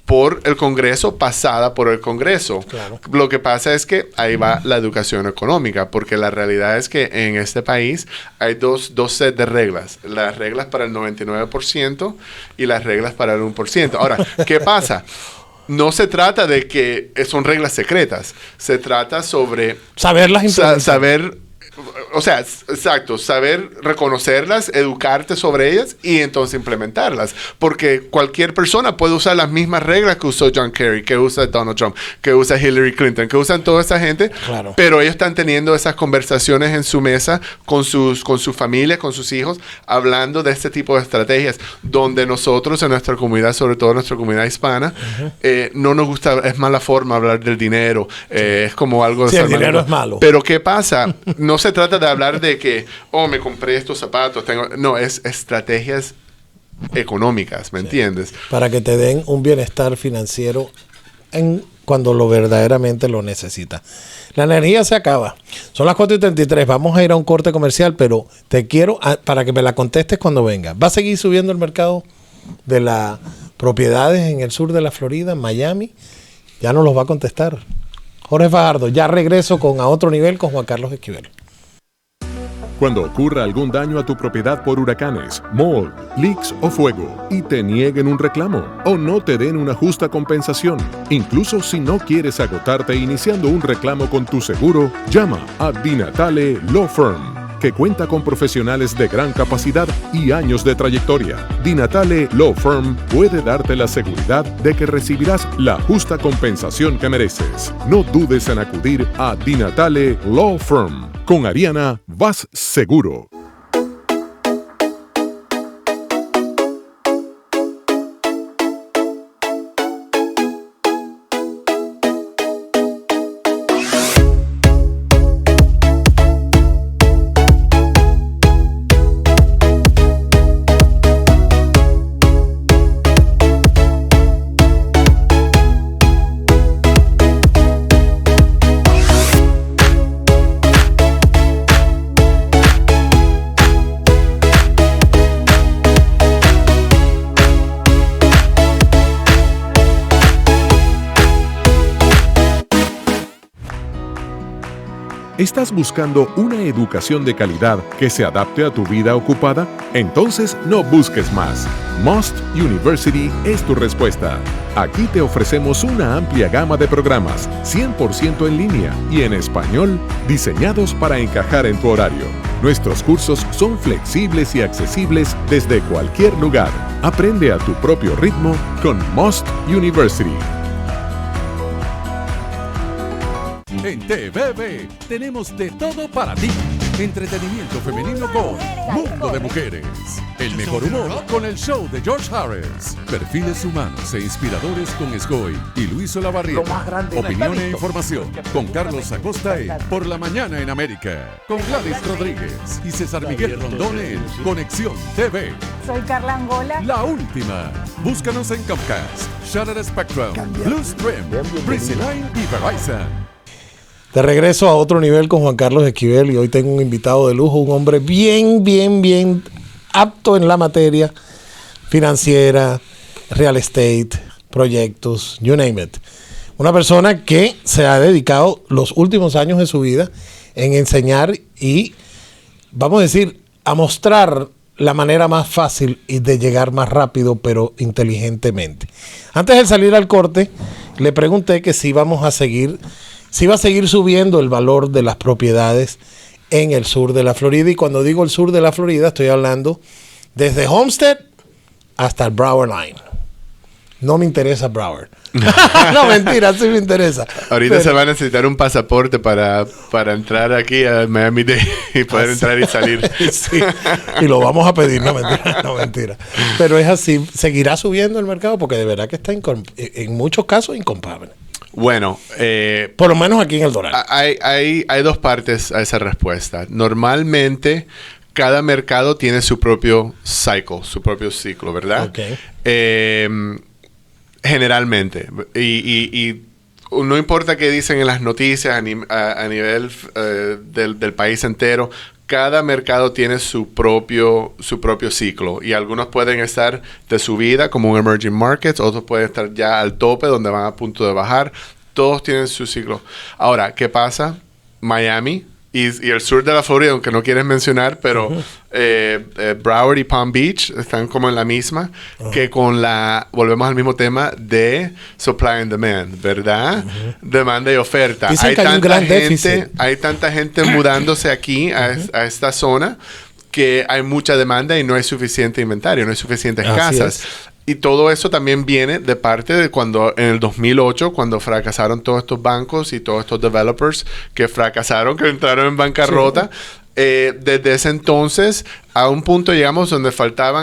S3: por el Congreso, pasada por el Congreso.
S2: Claro.
S3: Lo que pasa es que ahí va la educación económica, porque la realidad es que en este país hay dos sets de reglas. Las reglas para el 99% y las reglas para el 1%. Ahora, ¿qué pasa? No se trata de que son reglas secretas. Se trata sobre...
S2: Saberlas implementar.
S3: Saber reconocerlas, educarte sobre ellas y entonces implementarlas. Porque cualquier persona puede usar las mismas reglas que usó John Kerry, que usa Donald Trump, que usa Hillary Clinton, que usan toda esa gente.
S2: Claro.
S3: Pero ellos están teniendo esas conversaciones en su mesa con su familia, con sus hijos, hablando de este tipo de estrategias, donde nosotros en nuestra comunidad, sobre todo en nuestra comunidad hispana, no nos gusta, es mala forma hablar del dinero. Es como algo...
S2: Sí, el dinero es malo.
S3: Pero ¿qué pasa? No se trata de hablar de que, me compré estos zapatos. No, es estrategias económicas, ¿me entiendes?
S2: Para que te den un bienestar financiero cuando lo verdaderamente lo necesitas. La energía se acaba. Son las 4:33. Vamos a ir a un corte comercial, pero te quiero para que me la contestes cuando venga. ¿Va a seguir subiendo el mercado de las propiedades en el sur de la Florida, en Miami? Ya nos los va a contestar Jorge Fajardo. Ya regreso con A Otro Nivel con Juan Carlos Esquivel.
S1: Cuando ocurra algún daño a tu propiedad por huracanes, mold, leaks o fuego y te nieguen un reclamo o no te den una justa compensación, incluso si no quieres agotarte iniciando un reclamo con tu seguro, llama a Di Natale Law Firm. que cuenta con profesionales de gran capacidad y años de trayectoria. Di Natale Law Firm puede darte la seguridad de que recibirás la justa compensación que mereces. No dudes en acudir a Di Natale Law Firm. Con Ariana vas seguro. ¿Estás buscando una educación de calidad que se adapte a tu vida ocupada? Entonces no busques más. Must University es tu respuesta. Aquí te ofrecemos una amplia gama de programas 100% en línea y en español diseñados para encajar en tu horario. Nuestros cursos son flexibles y accesibles desde cualquier lugar. Aprende a tu propio ritmo con Must University.
S4: En TVB tenemos de todo para ti. Entretenimiento femenino con Mundo de Mujeres. El mejor humor con el show de George Harris. Perfiles humanos e inspiradores con Escoy y Luis Olavarrieta. Opinión e información con Carlos Acosta en Por la Mañana en América. Con Gladys Rodríguez y César Miguel Rondón en Conexión TV.
S5: Soy Carla Angola.
S4: La última. Búscanos en Comcast, Shutter Spectrum, Blue Stream, Breezy Line y Verizon.
S2: De regreso a otro nivel con Juan Carlos Esquivel y hoy tengo un invitado de lujo, un hombre bien apto en la materia financiera, real estate, proyectos, you name it. Una persona que se ha dedicado los últimos años de su vida en enseñar y, vamos a decir, a mostrar la manera más fácil y de llegar más rápido, pero inteligentemente. Antes de salir al corte, le pregunté que si va a seguir subiendo el valor de las propiedades en el sur de la Florida. Y cuando digo el sur de la Florida, estoy hablando desde Homestead hasta el Broward Line. No me interesa Broward. No, mentira, sí me interesa.
S3: Ahorita se va a necesitar un pasaporte para entrar aquí a Miami-Dade y poder entrar y salir.
S2: Sí, y lo vamos a pedir, no mentira. Pero es así, seguirá subiendo el mercado porque de verdad que está en muchos casos incomparable.
S3: Bueno,
S2: por lo menos aquí en El Doral.
S3: Hay dos partes a esa respuesta. Normalmente, cada mercado tiene su propio ciclo, ¿verdad?
S2: Okay.
S3: Generalmente. Y no importa qué dicen en las noticias a nivel del país entero, cada mercado tiene su propio ciclo y algunos pueden estar de subida como un emerging markets, otros pueden estar ya al tope donde van a punto de bajar. Todos tienen su ciclo. Ahora, ¿qué pasa? Miami y el sur de la Florida, aunque no quieres mencionar, pero Broward y Palm Beach están como en la misma, que volvemos al mismo tema de supply and demand, ¿verdad? Demanda y oferta.
S2: Dicen que hay un gran déficit.
S3: Hay tanta gente mudándose aquí a esta zona que hay mucha demanda y no hay suficiente inventario, no hay suficientes casas. Y todo eso también viene de parte de cuando en el 2008, cuando fracasaron todos estos bancos y todos estos developers que fracasaron, que entraron en bancarrota. Desde ese entonces, a un punto llegamos donde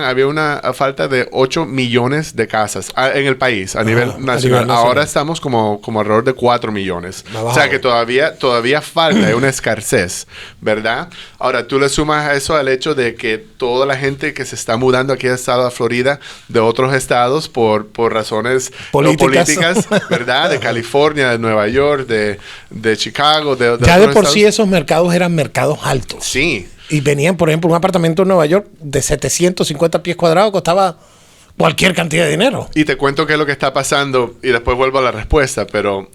S3: había una falta de 8 millones de casas en el país, a nivel nacional. Ahora estamos como alrededor de 4 millones. O sea que todavía falta, hay una escasez, ¿verdad? Ahora, tú le sumas a eso al hecho de que toda la gente que se está mudando aquí al estado de Florida, de otros estados, por razones políticas, ¿verdad? De California, de Nueva York, de Chicago,
S2: ya de por sí esos mercados eran mercados altos.
S3: Sí.
S2: Y venían, por ejemplo, un apartamento en Nueva York de 750 pies cuadrados costaba cualquier cantidad de dinero.
S3: Y te cuento qué es lo que está pasando y después vuelvo a la respuesta, pero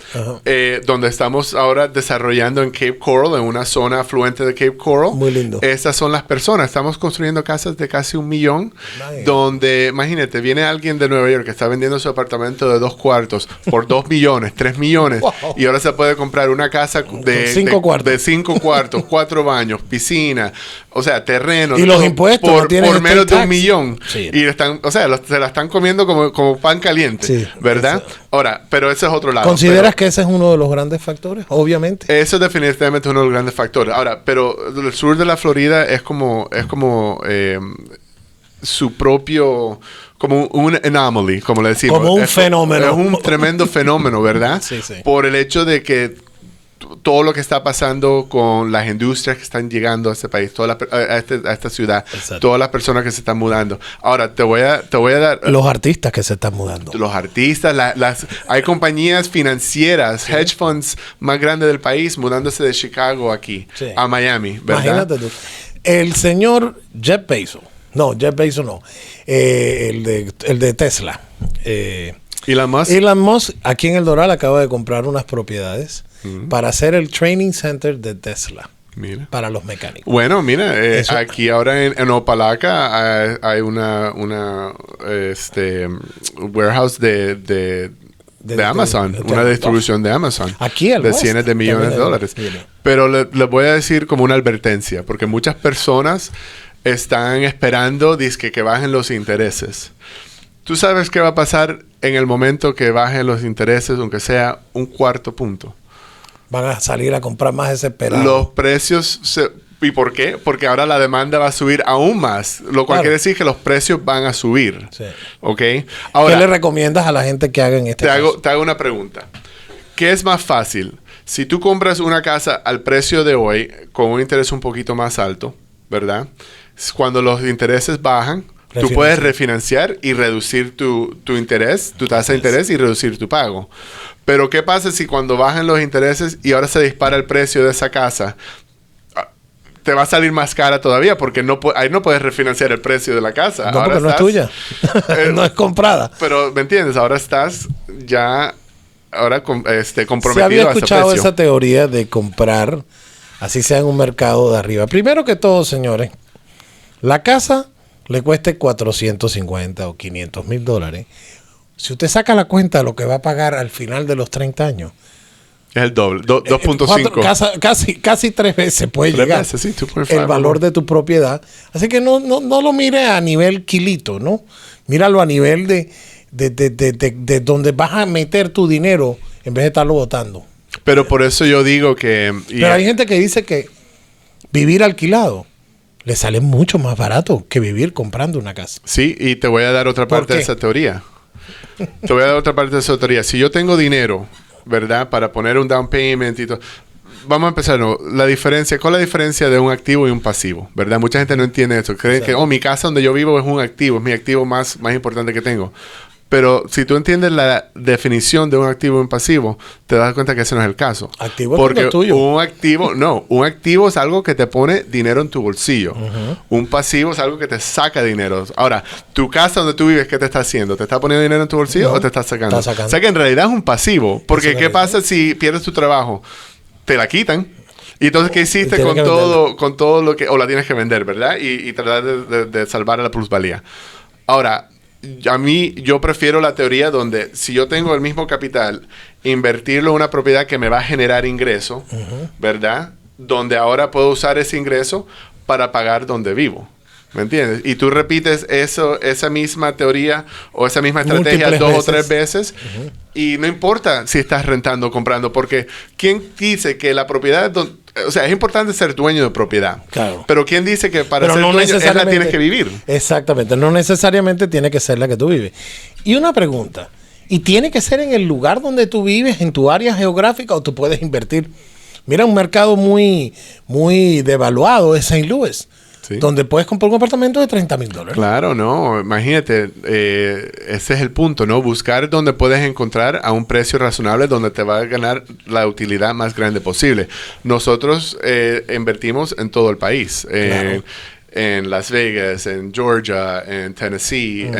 S3: donde estamos ahora desarrollando en Cape Coral, en una zona afluente de Cape Coral.
S2: Muy lindo.
S3: Estas son las personas. Estamos construyendo casas de casi 1 millón,
S2: Nice.
S3: donde, imagínate, viene alguien de Nueva York que está vendiendo su apartamento de 2 cuartos por 2 millones, 3 millones,
S2: Wow.
S3: y ahora se puede comprar una casa de
S2: 5 cuartos.
S3: de 5 cuartos, 4 baños, piscina, o sea, terreno.
S2: Y los
S3: todo,
S2: impuestos
S3: por,
S2: no tienen
S3: por menos de
S2: estate
S3: 1 millón.
S2: Sí.
S3: Y están, o sea, se la están comiendo como pan caliente,
S2: Sí,
S3: ¿verdad?
S2: eso.
S3: Ahora, pero ese es otro lado.
S2: ¿Consideras que ese es uno de los grandes factores? Obviamente.
S3: Eso es definitivamente uno de los grandes factores. Ahora, pero el sur de la Florida es como su propio, como un anomaly, como le decimos.
S2: Como un
S3: Es
S2: fenómeno.
S3: Es un tremendo fenómeno, ¿verdad?
S2: Sí, sí.
S3: Por el hecho de que todo lo que está pasando con las industrias que están llegando a este país, a esta ciudad,
S2: Exacto.
S3: todas las personas que se están mudando. Ahora, te voy a dar...
S2: Los artistas que se están mudando.
S3: Los artistas, hay compañías financieras, hedge funds más grandes del país mudándose de Chicago aquí
S2: Sí.
S3: a Miami, ¿verdad?
S2: Imagínate tú. El señor Jeff Bezos. No, Jeff Bezos no. El de Tesla.
S3: Elon Musk.
S2: Elon Musk, aquí en El Doral, acaba de comprar unas propiedades para hacer el training center de Tesla.
S3: Mira.
S2: Para los mecánicos.
S3: Bueno, mira,
S2: Eso-
S3: aquí ahora en Opalaca hay una warehouse de Amazon,
S2: de
S3: una
S2: Amazon.
S3: distribución de Amazon.
S2: Aquí al
S3: de
S2: West,
S3: cientos de millones de
S2: también hay-
S3: dólares.
S2: mira.
S3: Pero les voy a decir como una advertencia, porque muchas personas están esperando dizque que bajen los intereses. ¿Tú sabes qué va a pasar en el momento que bajen los intereses, aunque sea 1/4 punto?
S2: Van a salir a comprar más desesperados.
S3: Los precios ¿y por qué? Porque ahora la demanda va a subir aún más, lo cual
S2: Claro.
S3: quiere decir que los precios van a subir.
S2: Sí.
S3: ¿Ok?
S2: ¿Qué
S3: Ahora,
S2: le recomiendas a la gente que haga en este
S3: te
S2: caso?
S3: hago una pregunta. ¿Qué es más fácil? Si tú compras una casa al precio de hoy con un interés un poquito más alto, ¿verdad? Cuando los intereses bajan, tú puedes refinanciar y reducir tu interés, tu tasa de interés y reducir tu pago. Pero ¿qué pasa si cuando bajan los intereses y ahora se dispara el precio de esa casa? Te va a salir más cara todavía porque ahí no puedes refinanciar el precio de la casa.
S2: No,
S3: Ahora
S2: porque no es tuya. No es comprada.
S3: Pero, ¿me entiendes? Ahora estás ya comprometido
S2: Se había
S3: a ese
S2: escuchado
S3: precio.
S2: esa teoría de comprar, así sea en un mercado de arriba. Primero que todo, señores, la casa le cueste 450 o 500 mil dólares. Si usted saca la cuenta de lo que va a pagar al final de los 30 años,
S3: Es el doble, 2.5.
S2: casi 3 veces puede
S3: 3
S2: llegar
S3: veces, sí, 2.5,
S2: el valor de tu propiedad. Así que no lo mire a nivel kilito, ¿no? Míralo a nivel de donde vas a meter tu dinero en vez de estarlo botando.
S3: Pero por eso yo digo que...
S2: Pero hay gente que dice que vivir alquilado le sale mucho más barato que vivir comprando una casa.
S3: Sí, y te voy a dar otra
S2: ¿Por
S3: parte de
S2: qué?
S3: esa teoría. Te voy a dar otra parte de esa teoría. Si yo tengo dinero, ¿verdad? Para poner un down payment y todo... Vamos a empezar, ¿no? La diferencia, ¿cuál es la diferencia de un activo y un pasivo? ¿Verdad? Mucha gente no entiende eso. Creen que, mi casa donde yo vivo es un activo, es mi activo más importante que tengo. Pero si tú entiendes la definición de un activo y un pasivo, te das cuenta que ese no es el caso.
S2: Activo es
S3: porque
S2: lo tuyo.
S3: un activo es algo que te pone dinero en tu bolsillo. Un pasivo es algo que te saca dinero. Ahora, tu casa donde tú vives, ¿qué te está haciendo? ¿Te está poniendo dinero en tu bolsillo
S2: No,
S3: o te está sacando?
S2: está sacando.
S3: O sea que en realidad es un pasivo. Porque
S2: Eso
S3: ¿qué
S2: es.
S3: pasa si pierdes tu trabajo? Te la quitan. Y entonces, ¿qué hiciste
S2: Tienes que
S3: con todo lo que... O la tienes que vender, ¿verdad? Y tratar de salvar la plusvalía. Ahora, yo prefiero la teoría donde si yo tengo el mismo capital, invertirlo en una propiedad que me va a generar ingreso, ¿verdad? Donde ahora puedo usar ese ingreso para pagar donde vivo. ¿Me entiendes? Y tú repites esa misma teoría o esa misma estrategia
S2: Múltiples
S3: 2 o
S2: veces.
S3: 3 veces y no importa si estás rentando o comprando, porque ¿quién dice que la propiedad... O sea, es importante ser dueño de propiedad.
S2: Claro.
S3: Pero ¿quién dice que para
S2: Pero
S3: ser
S2: no
S3: dueño es la
S2: necesariamente-
S3: tienes que vivir?
S2: Exactamente. No necesariamente tiene que ser la que tú vives. Y una pregunta. ¿Y tiene que ser en el lugar donde tú vives, en tu área geográfica, o tú puedes invertir? Mira, un mercado muy devaluado es St. Louis,
S3: Sí.
S2: donde puedes comprar un apartamento de $30,000.
S3: Claro, no, imagínate, ese es el punto, ¿no? Buscar donde puedes encontrar a un precio razonable donde te va a ganar la utilidad más grande posible. Nosotros invertimos en todo el país.
S2: Claro.
S3: en Las Vegas, en Georgia, en Tennessee,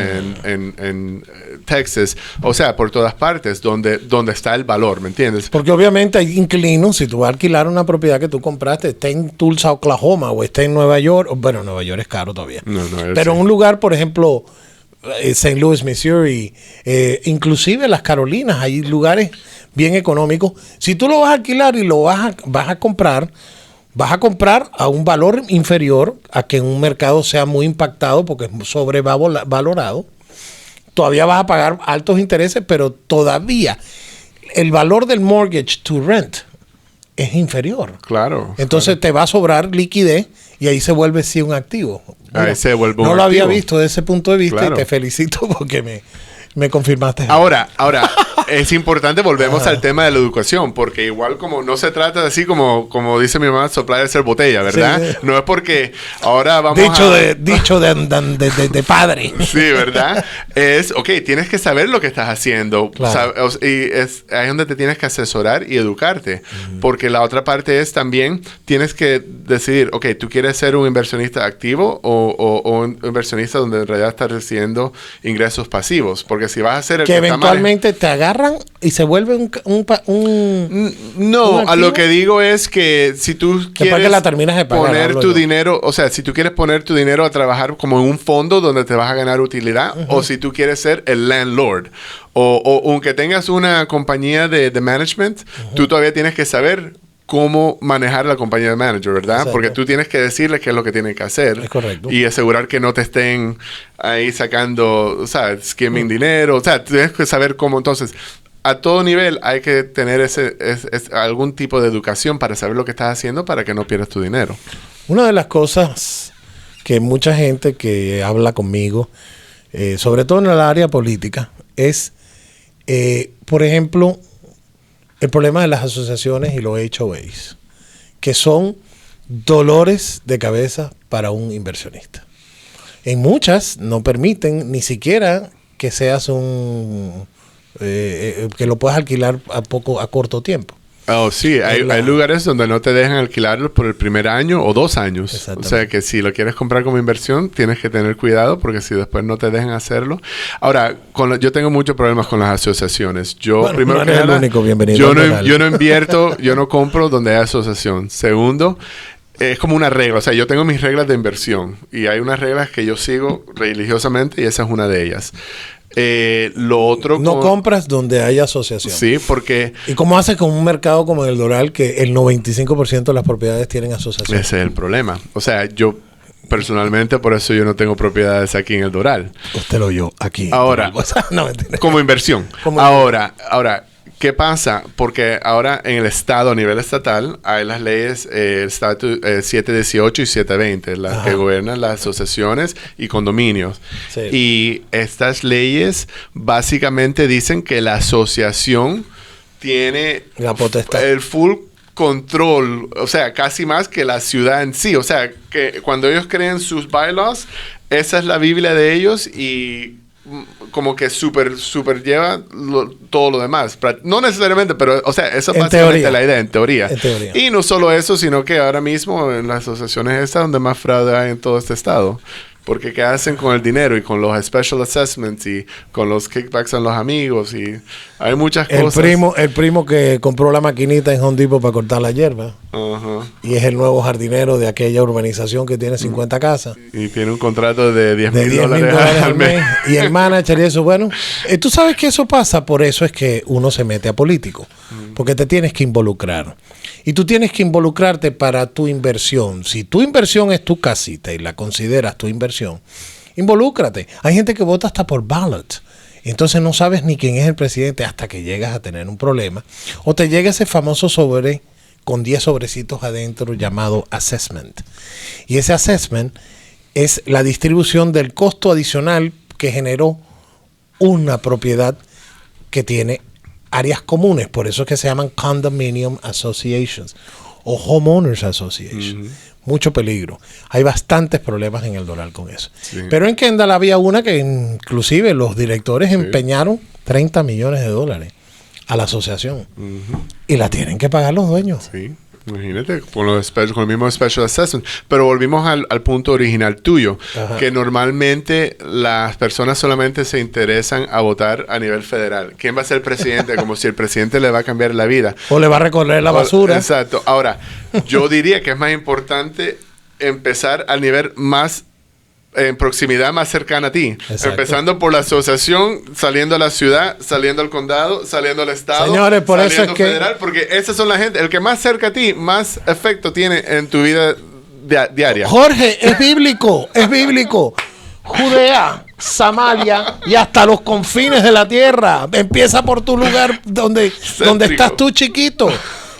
S3: en Texas, o sea, por todas partes donde está el valor, ¿me entiendes?
S2: Porque obviamente hay inquilinos, si tú vas a alquilar una propiedad que tú compraste, esté en Tulsa, Oklahoma, o esté en Nueva York, bueno, Nueva York es caro todavía, pero en un lugar, por ejemplo, St. Louis, Missouri, inclusive las Carolinas, hay lugares bien económicos. Si tú lo vas a alquilar y lo vas a comprar a un valor inferior a que en un mercado sea muy impactado porque es sobrevalorado. Todavía vas a pagar altos intereses, pero todavía el valor del mortgage to rent es inferior.
S3: Claro.
S2: Entonces te va a sobrar liquidez y ahí se vuelve sí un activo. Bueno,
S3: ahí se vuelve un
S2: no lo
S3: activo.
S2: Había visto desde ese punto de vista,
S3: claro.
S2: Y te felicito porque me confirmaste.
S3: Ahora, es importante, volvemos al tema de la educación, porque igual como no se trata de así como dice mi mamá, soplar y hacer botella, ¿verdad?
S2: Sí.
S3: No es porque ahora vamos
S2: dicho de padre.
S3: Sí, ¿verdad? Es, ok, tienes que saber lo que estás haciendo.
S2: Claro.
S3: Y es ahí donde te tienes que asesorar y educarte. Porque la otra parte es también, tienes que decidir, ok, ¿tú quieres ser un inversionista activo o un inversionista donde en realidad estás recibiendo ingresos pasivos? Porque si vas a ser el
S2: que eventualmente te agarran y se vuelve
S3: No,
S2: ¿un
S3: a lo que digo es que si tú quieres
S2: la terminas de pagar,
S3: poner tu dinero, o sea, si tú quieres poner tu dinero a trabajar como en un fondo donde te vas a ganar utilidad, o si tú quieres ser el landlord, o aunque tengas una compañía de management, tú todavía tienes que saber cómo manejar la compañía de manager, ¿verdad?
S2: Exacto.
S3: Porque tú tienes que decirles qué es lo que tienen que hacer.
S2: Es correcto.
S3: Y asegurar que no te estén ahí sacando, o sea, skimming dinero. O sea, tienes que saber cómo. Entonces, a todo nivel hay que tener algún tipo de educación para saber lo que estás haciendo para que no pierdas tu dinero.
S2: Una de las cosas que mucha gente que habla conmigo, sobre todo en el área política, es, por ejemplo, el problema de las asociaciones y los HOAs, que son dolores de cabeza para un inversionista. En muchas no permiten ni siquiera que seas que lo puedas alquilar a corto tiempo.
S3: Oh, sí, hay lugares donde no te dejan alquilarlo por el primer año o 2 años. O sea que si lo quieres comprar como inversión, tienes que tener cuidado porque si después no te dejan hacerlo. Ahora, yo tengo muchos problemas con las asociaciones. Primero que nada, yo no invierto, yo no compro donde hay asociación. Segundo, es como una regla. O sea, yo tengo mis reglas de inversión y hay unas reglas que yo sigo religiosamente y esa es una de ellas. Lo otro...
S2: No compras donde hay asociación.
S3: Sí, porque...
S2: ¿Y cómo haces con un mercado como el Doral que el 95% de las propiedades tienen asociación?
S3: Ese es el problema. O sea, yo personalmente, por eso yo no tengo propiedades aquí en el Doral.
S2: Usted lo oyó aquí.
S3: Ahora,
S2: no,
S3: como inversión. Ahora, ¿qué pasa? Porque ahora en el estado, a nivel estatal, hay las leyes, el estatus 718 y 720, las que gobiernan las asociaciones y condominios. Sí. Y estas leyes básicamente dicen que la asociación tiene
S2: la potestad,
S3: el full control, o sea, casi más que la ciudad en sí. O sea, que cuando ellos creen sus bylaws, esa es la Biblia de ellos y como que super lleva todo lo demás. No necesariamente, pero, o sea, esa es básicamente la idea, en teoría. Y no solo eso, sino que ahora mismo en las asociaciones estas donde más fraude hay en todo este estado. Porque ¿qué hacen con el dinero y con los special assessments y con los kickbacks a los amigos? Y hay muchas cosas.
S2: El primo que compró la maquinita en Home Depot para cortar la hierba. Y es el nuevo jardinero de aquella urbanización que tiene 50 casas.
S3: Y tiene un contrato de $10,000
S2: al mes. Y el manager y eso, bueno. Tú sabes que eso pasa, por eso es que uno se mete a político. Porque te tienes que involucrar. Y tú tienes que involucrarte para tu inversión. Si tu inversión es tu casita y la consideras tu inversión, involúcrate. Hay gente que vota hasta por ballot. Entonces no sabes ni quién es el presidente hasta que llegas a tener un problema. O te llega ese famoso sobre con 10 sobrecitos adentro llamado assessment. Y ese assessment es la distribución del costo adicional que generó una propiedad que tiene áreas comunes, por eso es que se llaman condominium associations o homeowners association. Mucho peligro. Hay bastantes problemas en el Doral con eso. Sí. Pero en Kendall había una que inclusive los directores empeñaron $30 millones a la asociación. Y la tienen que pagar los dueños.
S3: Sí. Imagínate, con el mismo Special Assessment. Pero volvimos al punto original tuyo, que normalmente las personas solamente se interesan a votar a nivel federal. ¿Quién va a ser presidente? Como si el presidente le va a cambiar la vida.
S2: O le va a recorrer la basura.
S3: Exacto. Ahora, yo diría que es más importante empezar al nivel más en proximidad más cercana a ti.
S2: Exacto.
S3: Empezando por la asociación, saliendo a la ciudad, saliendo al condado, saliendo al estado,
S2: señores, por
S3: saliendo
S2: eso es que
S3: federal, porque esas son la gente, el que más cerca a ti, más efecto tiene en tu vida diaria.
S2: Jorge, es bíblico, es bíblico. Judea, Samaria y hasta los confines de la tierra. Empieza por tu lugar donde estás tú, chiquito.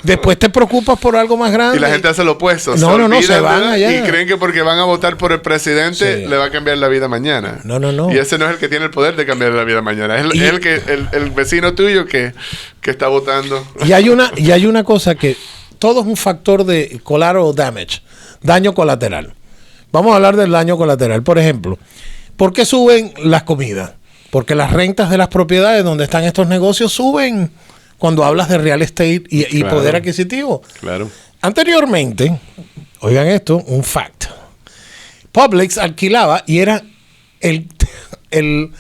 S2: Después te preocupas por algo más grande.
S3: Y la gente hace lo opuesto.
S2: No, se van allá.
S3: Y creen que porque van a votar por el presidente, le va a cambiar la vida mañana.
S2: No.
S3: Y ese no es el que tiene el poder de cambiar la vida mañana. Es el vecino tuyo que está votando.
S2: Y hay una cosa que todo es un factor de collateral damage, daño colateral. Vamos a hablar del daño colateral. Por ejemplo, ¿por qué suben las comidas? Porque las rentas de las propiedades donde están estos negocios suben. Cuando hablas de real estate y
S3: claro,
S2: poder adquisitivo.
S3: Claro.
S2: Anteriormente, oigan esto, un fact. Publix alquilaba y era el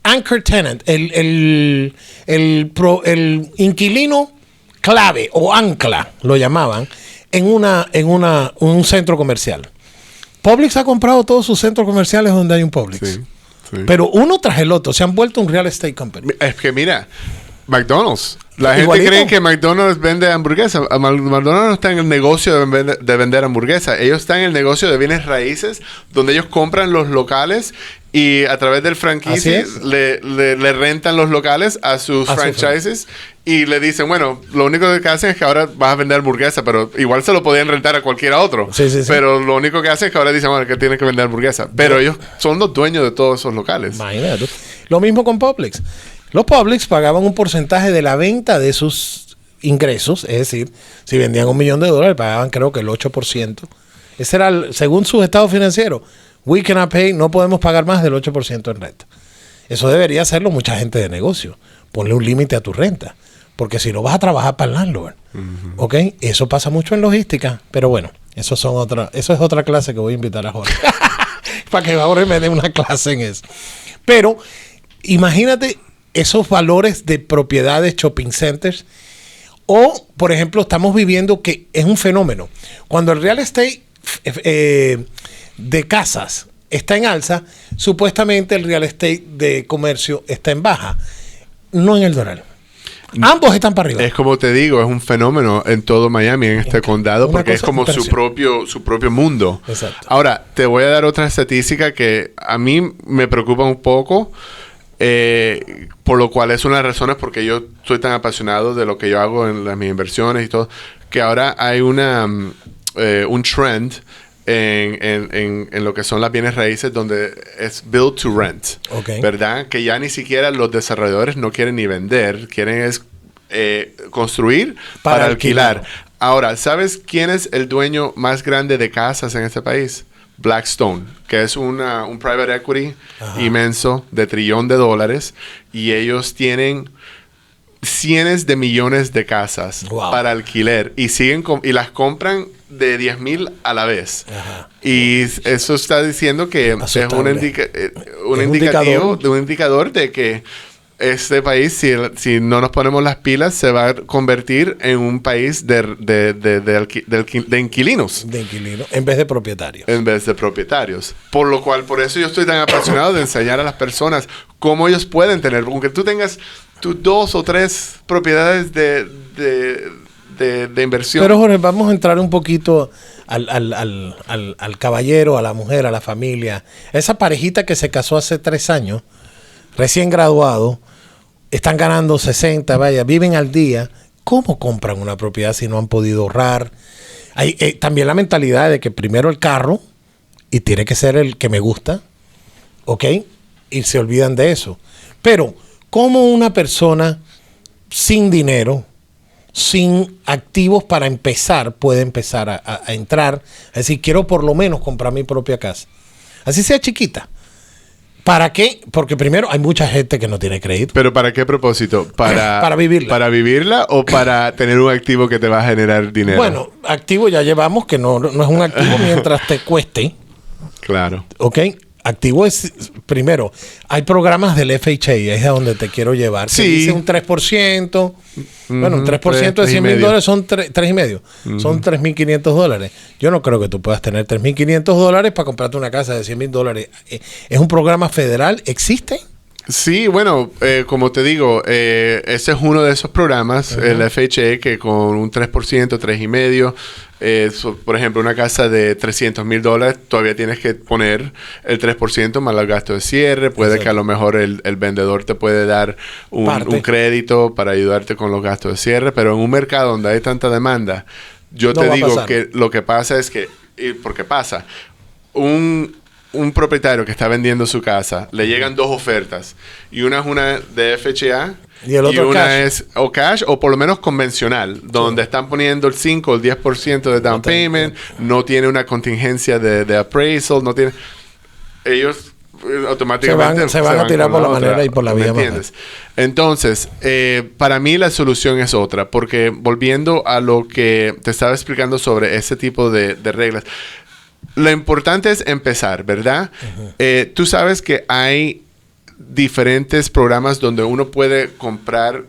S2: anchor tenant, el inquilino clave o ancla, lo llamaban, en un centro comercial. Publix ha comprado todos sus centros comerciales donde hay un Publix.
S3: Sí.
S2: Pero uno tras el otro se han vuelto un real estate company.
S3: Es que mira, McDonald's. La gente
S2: Igualito.
S3: cree que McDonald's vende hamburguesas. McDonald's no está en el negocio de vender hamburguesas. Ellos están en el negocio de bienes raíces, donde ellos compran los locales y a través del franquicia le rentan los locales a sus franchises y le dicen, bueno, lo único que hacen es que ahora vas a vender hamburguesa, pero igual se lo podían rentar a cualquiera otro.
S2: Sí.
S3: Pero lo único que hacen es que ahora dicen, bueno, que tienen que vender hamburguesa. Pero ellos son los dueños de todos esos locales.
S2: Imagínate. Lo mismo con Publix. Los Publix pagaban un porcentaje de la venta de sus ingresos, es decir, si vendían $1 millón, pagaban creo que el 8%. Ese era, según sus estados financieros, we cannot pay, no podemos pagar más del 8% en renta. Eso debería hacerlo mucha gente de negocio. Ponle un límite a tu renta, porque si no vas a trabajar para el landlord. ¿Ok? Eso pasa mucho en logística, pero bueno, eso es otra clase que voy a invitar a Jorge. Para que Jorge me dé una clase en eso. Pero imagínate esos valores de propiedades, shopping centers, o, por ejemplo, estamos viviendo que es un fenómeno. Cuando el real estate de casas está en alza, supuestamente el real estate de comercio está en baja. No en el Doral. Ambos están para arriba.
S3: Es como te digo, es un fenómeno en todo Miami, en este condado, porque es como su propio mundo.
S2: Exacto.
S3: Ahora, te voy a dar otra estadística que a mí me preocupa un poco, por lo cual es una de las razones porque yo soy tan apasionado de lo que yo hago en mis inversiones y todo, que ahora hay un trend en lo que son las bienes raíces donde es build to rent, ¿verdad? Que ya ni siquiera los desarrolladores no quieren ni vender, quieren es construir para alquilar. Ahora, ¿sabes quién es el dueño más grande de casas en este país? Blackstone, que es un private equity inmenso de $1 trillón, y ellos tienen cientos de millones de casas para alquiler y y las compran de 10,000 a la vez. Y eso está diciendo que es un indicador de que este país, si no nos ponemos las pilas, se va a convertir en un país de inquilinos.
S2: De inquilinos, en vez de propietarios.
S3: En vez de propietarios. Por eso yo estoy tan apasionado de enseñar a las personas cómo ellos pueden tener. Aunque tú tengas tus 2 o 3 propiedades de inversión.
S2: Pero Jorge, vamos a entrar un poquito al caballero, a la mujer, a la familia. Esa parejita que se casó hace 3 años, recién graduado, están ganando 60, viven al día. ¿Cómo compran una propiedad si no han podido ahorrar? Hay también la mentalidad de que primero el carro, y tiene que ser el que me gusta, ¿ok? Y se olvidan de eso. Pero, ¿cómo una persona sin dinero, sin activos para empezar, puede empezar a entrar? Es decir, quiero por lo menos comprar mi propia casa. Así sea chiquita. ¿Para qué? Porque primero hay mucha gente que no tiene crédito.
S3: ¿Pero para qué propósito? ¿Para
S2: vivirla.
S3: ¿Para vivirla o para tener un activo que te va a generar dinero?
S2: Bueno, activo ya llevamos, que no es un activo mientras te cueste.
S3: Claro.
S2: ¿Ok? Activo es, primero, hay programas del FHA, es a donde te quiero llevar. Que
S3: Sí.
S2: dice un 3%. Bueno, un 3% de 100 mil dólares son 3,5. Son $3,500. Yo no creo que tú puedas tener $3,500 para comprarte una casa de $100,000. ¿Es un programa federal? ¿Existe?
S3: Sí, bueno, como te digo, ese es uno de esos programas, el FHA, que con un 3%, 3,5%, por ejemplo, una casa de $300,000, todavía tienes que poner el 3% más los gastos de cierre. Puede
S2: Exacto.
S3: que a lo mejor el vendedor te puede dar un crédito para ayudarte con los gastos de cierre, pero en un mercado donde hay tanta demanda, yo
S2: No
S3: te
S2: va a
S3: digo
S2: pasar.
S3: que lo que pasa es que, porque pasa, un propietario que está vendiendo su casa, le llegan dos ofertas y una es una de FHA
S2: Y el otro
S3: una
S2: cash.
S3: es o cash o por lo menos convencional, donde están poniendo el 5 o el 10% de down payment, no tiene una contingencia de appraisal, no tiene... Ellos automáticamente
S2: Se van a tirar
S3: con
S2: por la
S3: otra,
S2: manera y por la
S3: ¿me
S2: vía más
S3: entiendes? Entonces, para mí la solución es otra, porque volviendo a lo que te estaba explicando sobre ese tipo de reglas, lo importante es empezar, ¿verdad? Tú sabes que hay diferentes programas donde uno puede comprar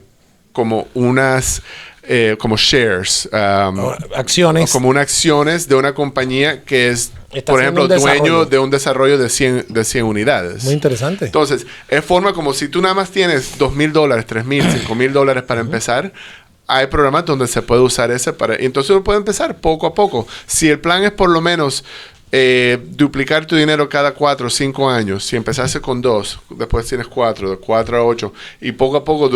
S3: como unas como shares,
S2: Acciones.
S3: como unas acciones de una compañía que es,
S2: Está
S3: por
S2: haciendo
S3: ejemplo,
S2: un
S3: dueño
S2: desarrollo.
S3: de un desarrollo de 100 unidades.
S2: Muy interesante.
S3: Entonces, es forma como si tú nada más tienes $2,000, $3,000, $5,000 para empezar. Hay programas donde se puede usar ese para... Y entonces uno puede empezar poco a poco. Si el plan es por lo menos duplicar tu dinero cada 4 o 5 años, si empezase con 2, después tienes 4, de 4 a 8, y poco a poco,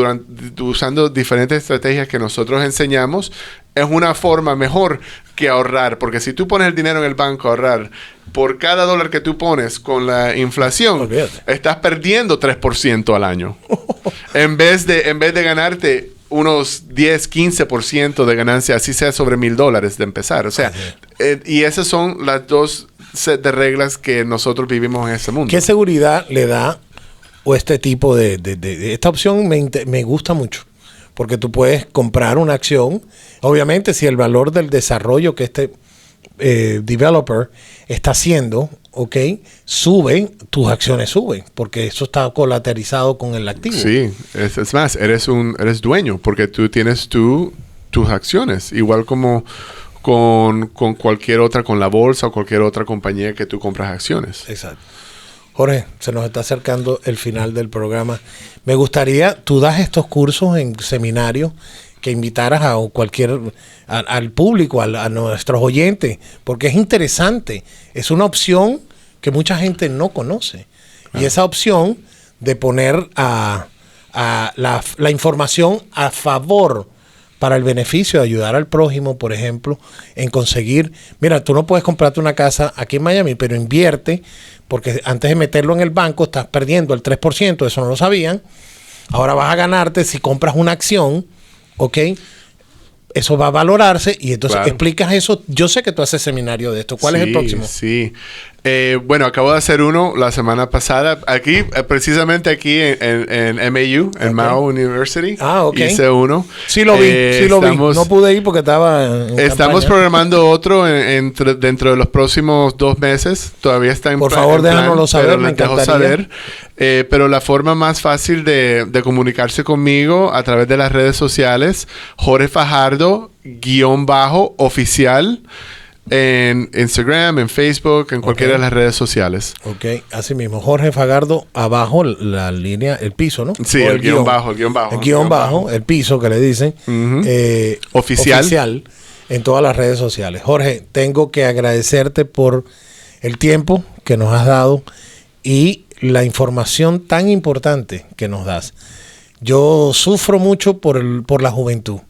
S3: usando diferentes estrategias que nosotros enseñamos, es una forma mejor que ahorrar. Porque si tú pones el dinero en el banco a ahorrar, por cada dólar que tú pones con la inflación,
S2: Olvídate.
S3: estás perdiendo 3% al año. en vez de ganarte unos 10, 15% de ganancia, así sea sobre $1,000 de empezar. O sea, y esas son las dos set de reglas que nosotros vivimos en este mundo.
S2: ¿Qué seguridad le da o este tipo de esta opción me gusta mucho? Porque tú puedes comprar una acción. Obviamente, si el valor del desarrollo que este developer está haciendo, ¿ok? Sube, tus acciones suben, porque eso está colateralizado con el activo.
S3: Sí, es más, eres dueño, porque tú tienes tus acciones, igual como con cualquier otra, con la bolsa o cualquier otra compañía que tú compras acciones.
S2: Exacto. Jorge, se nos está acercando el final del programa. Me gustaría, tú das estos cursos en seminarios, que invitaras a al público, a nuestros oyentes, porque es interesante. Es una opción que mucha gente no conoce. Y esa opción de poner a la información a favor para el beneficio de ayudar al prójimo, por ejemplo, en conseguir... Mira, tú no puedes comprarte una casa aquí en Miami, pero invierte, porque antes de meterlo en el banco estás perdiendo el 3%, eso no lo sabían. Ahora vas a ganarte si compras una acción, ¿ok? Eso va a valorarse y entonces explicas eso. Yo sé que tú haces seminario de esto. ¿Cuál es el próximo?
S3: Sí. Bueno, acabo de hacer uno la semana pasada. Aquí, precisamente aquí en MAU, en Mao University.
S2: Ah, ok.
S3: Hice uno.
S2: Sí lo vi. No pude ir porque estaba en
S3: Estamos
S2: campaña.
S3: programando otro dentro de los próximos 2 meses. Todavía está en
S2: Por favor, déjanoslo saber,
S3: pero
S2: me
S3: les dejo
S2: encantaría.
S3: saber. Pero la forma más fácil de comunicarse conmigo a través de las redes sociales, Jorge Fajardo _oficial en Instagram, en Facebook, en cualquiera de las redes sociales.
S2: Ok, así mismo. Jorge Fajardo, abajo la línea, el piso, ¿no?
S3: Sí,
S2: O
S3: el guión bajo.
S2: El guión bajo, el piso que le dicen. Oficial en todas las redes sociales. Jorge, tengo que agradecerte por el tiempo que nos has dado y la información tan importante que nos das. Yo sufro mucho por la juventud,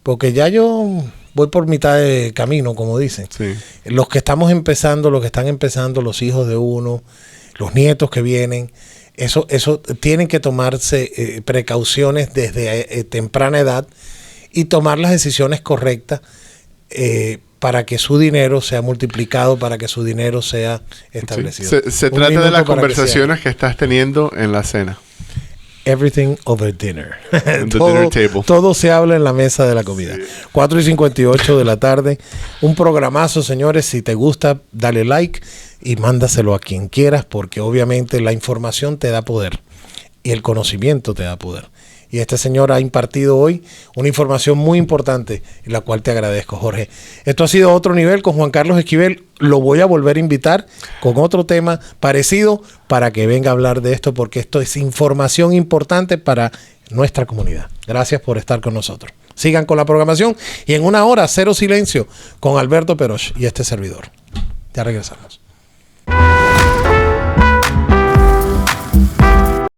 S2: porque ya yo voy por mitad de camino, como dicen.
S3: Sí.
S2: Los que estamos empezando, los que están empezando, los hijos de uno, los nietos que vienen, eso tienen que tomarse precauciones desde temprana edad y tomar las decisiones correctas para que su dinero sea multiplicado, para que su dinero sea establecido.
S3: Sí. Se trata de las conversaciones que estás teniendo en la cena.
S2: Everything over dinner.
S3: The dinner table.
S2: Todo se habla en la mesa de la comida. 4:58 de la tarde. Un programazo, señores. Si te gusta, dale like y mándaselo a quien quieras, porque obviamente la información te da poder y el conocimiento te da poder. Y este señor ha impartido hoy una información muy importante, en la cual te agradezco, Jorge. Esto ha sido Otro Nivel con Juan Carlos Esquivel. Lo voy a volver a invitar con otro tema parecido para que venga a hablar de esto, porque esto es información importante para nuestra comunidad. Gracias por estar con nosotros. Sigan con la programación y en una hora, Cero Silencio con Alberto Peroch y este servidor. Ya regresamos.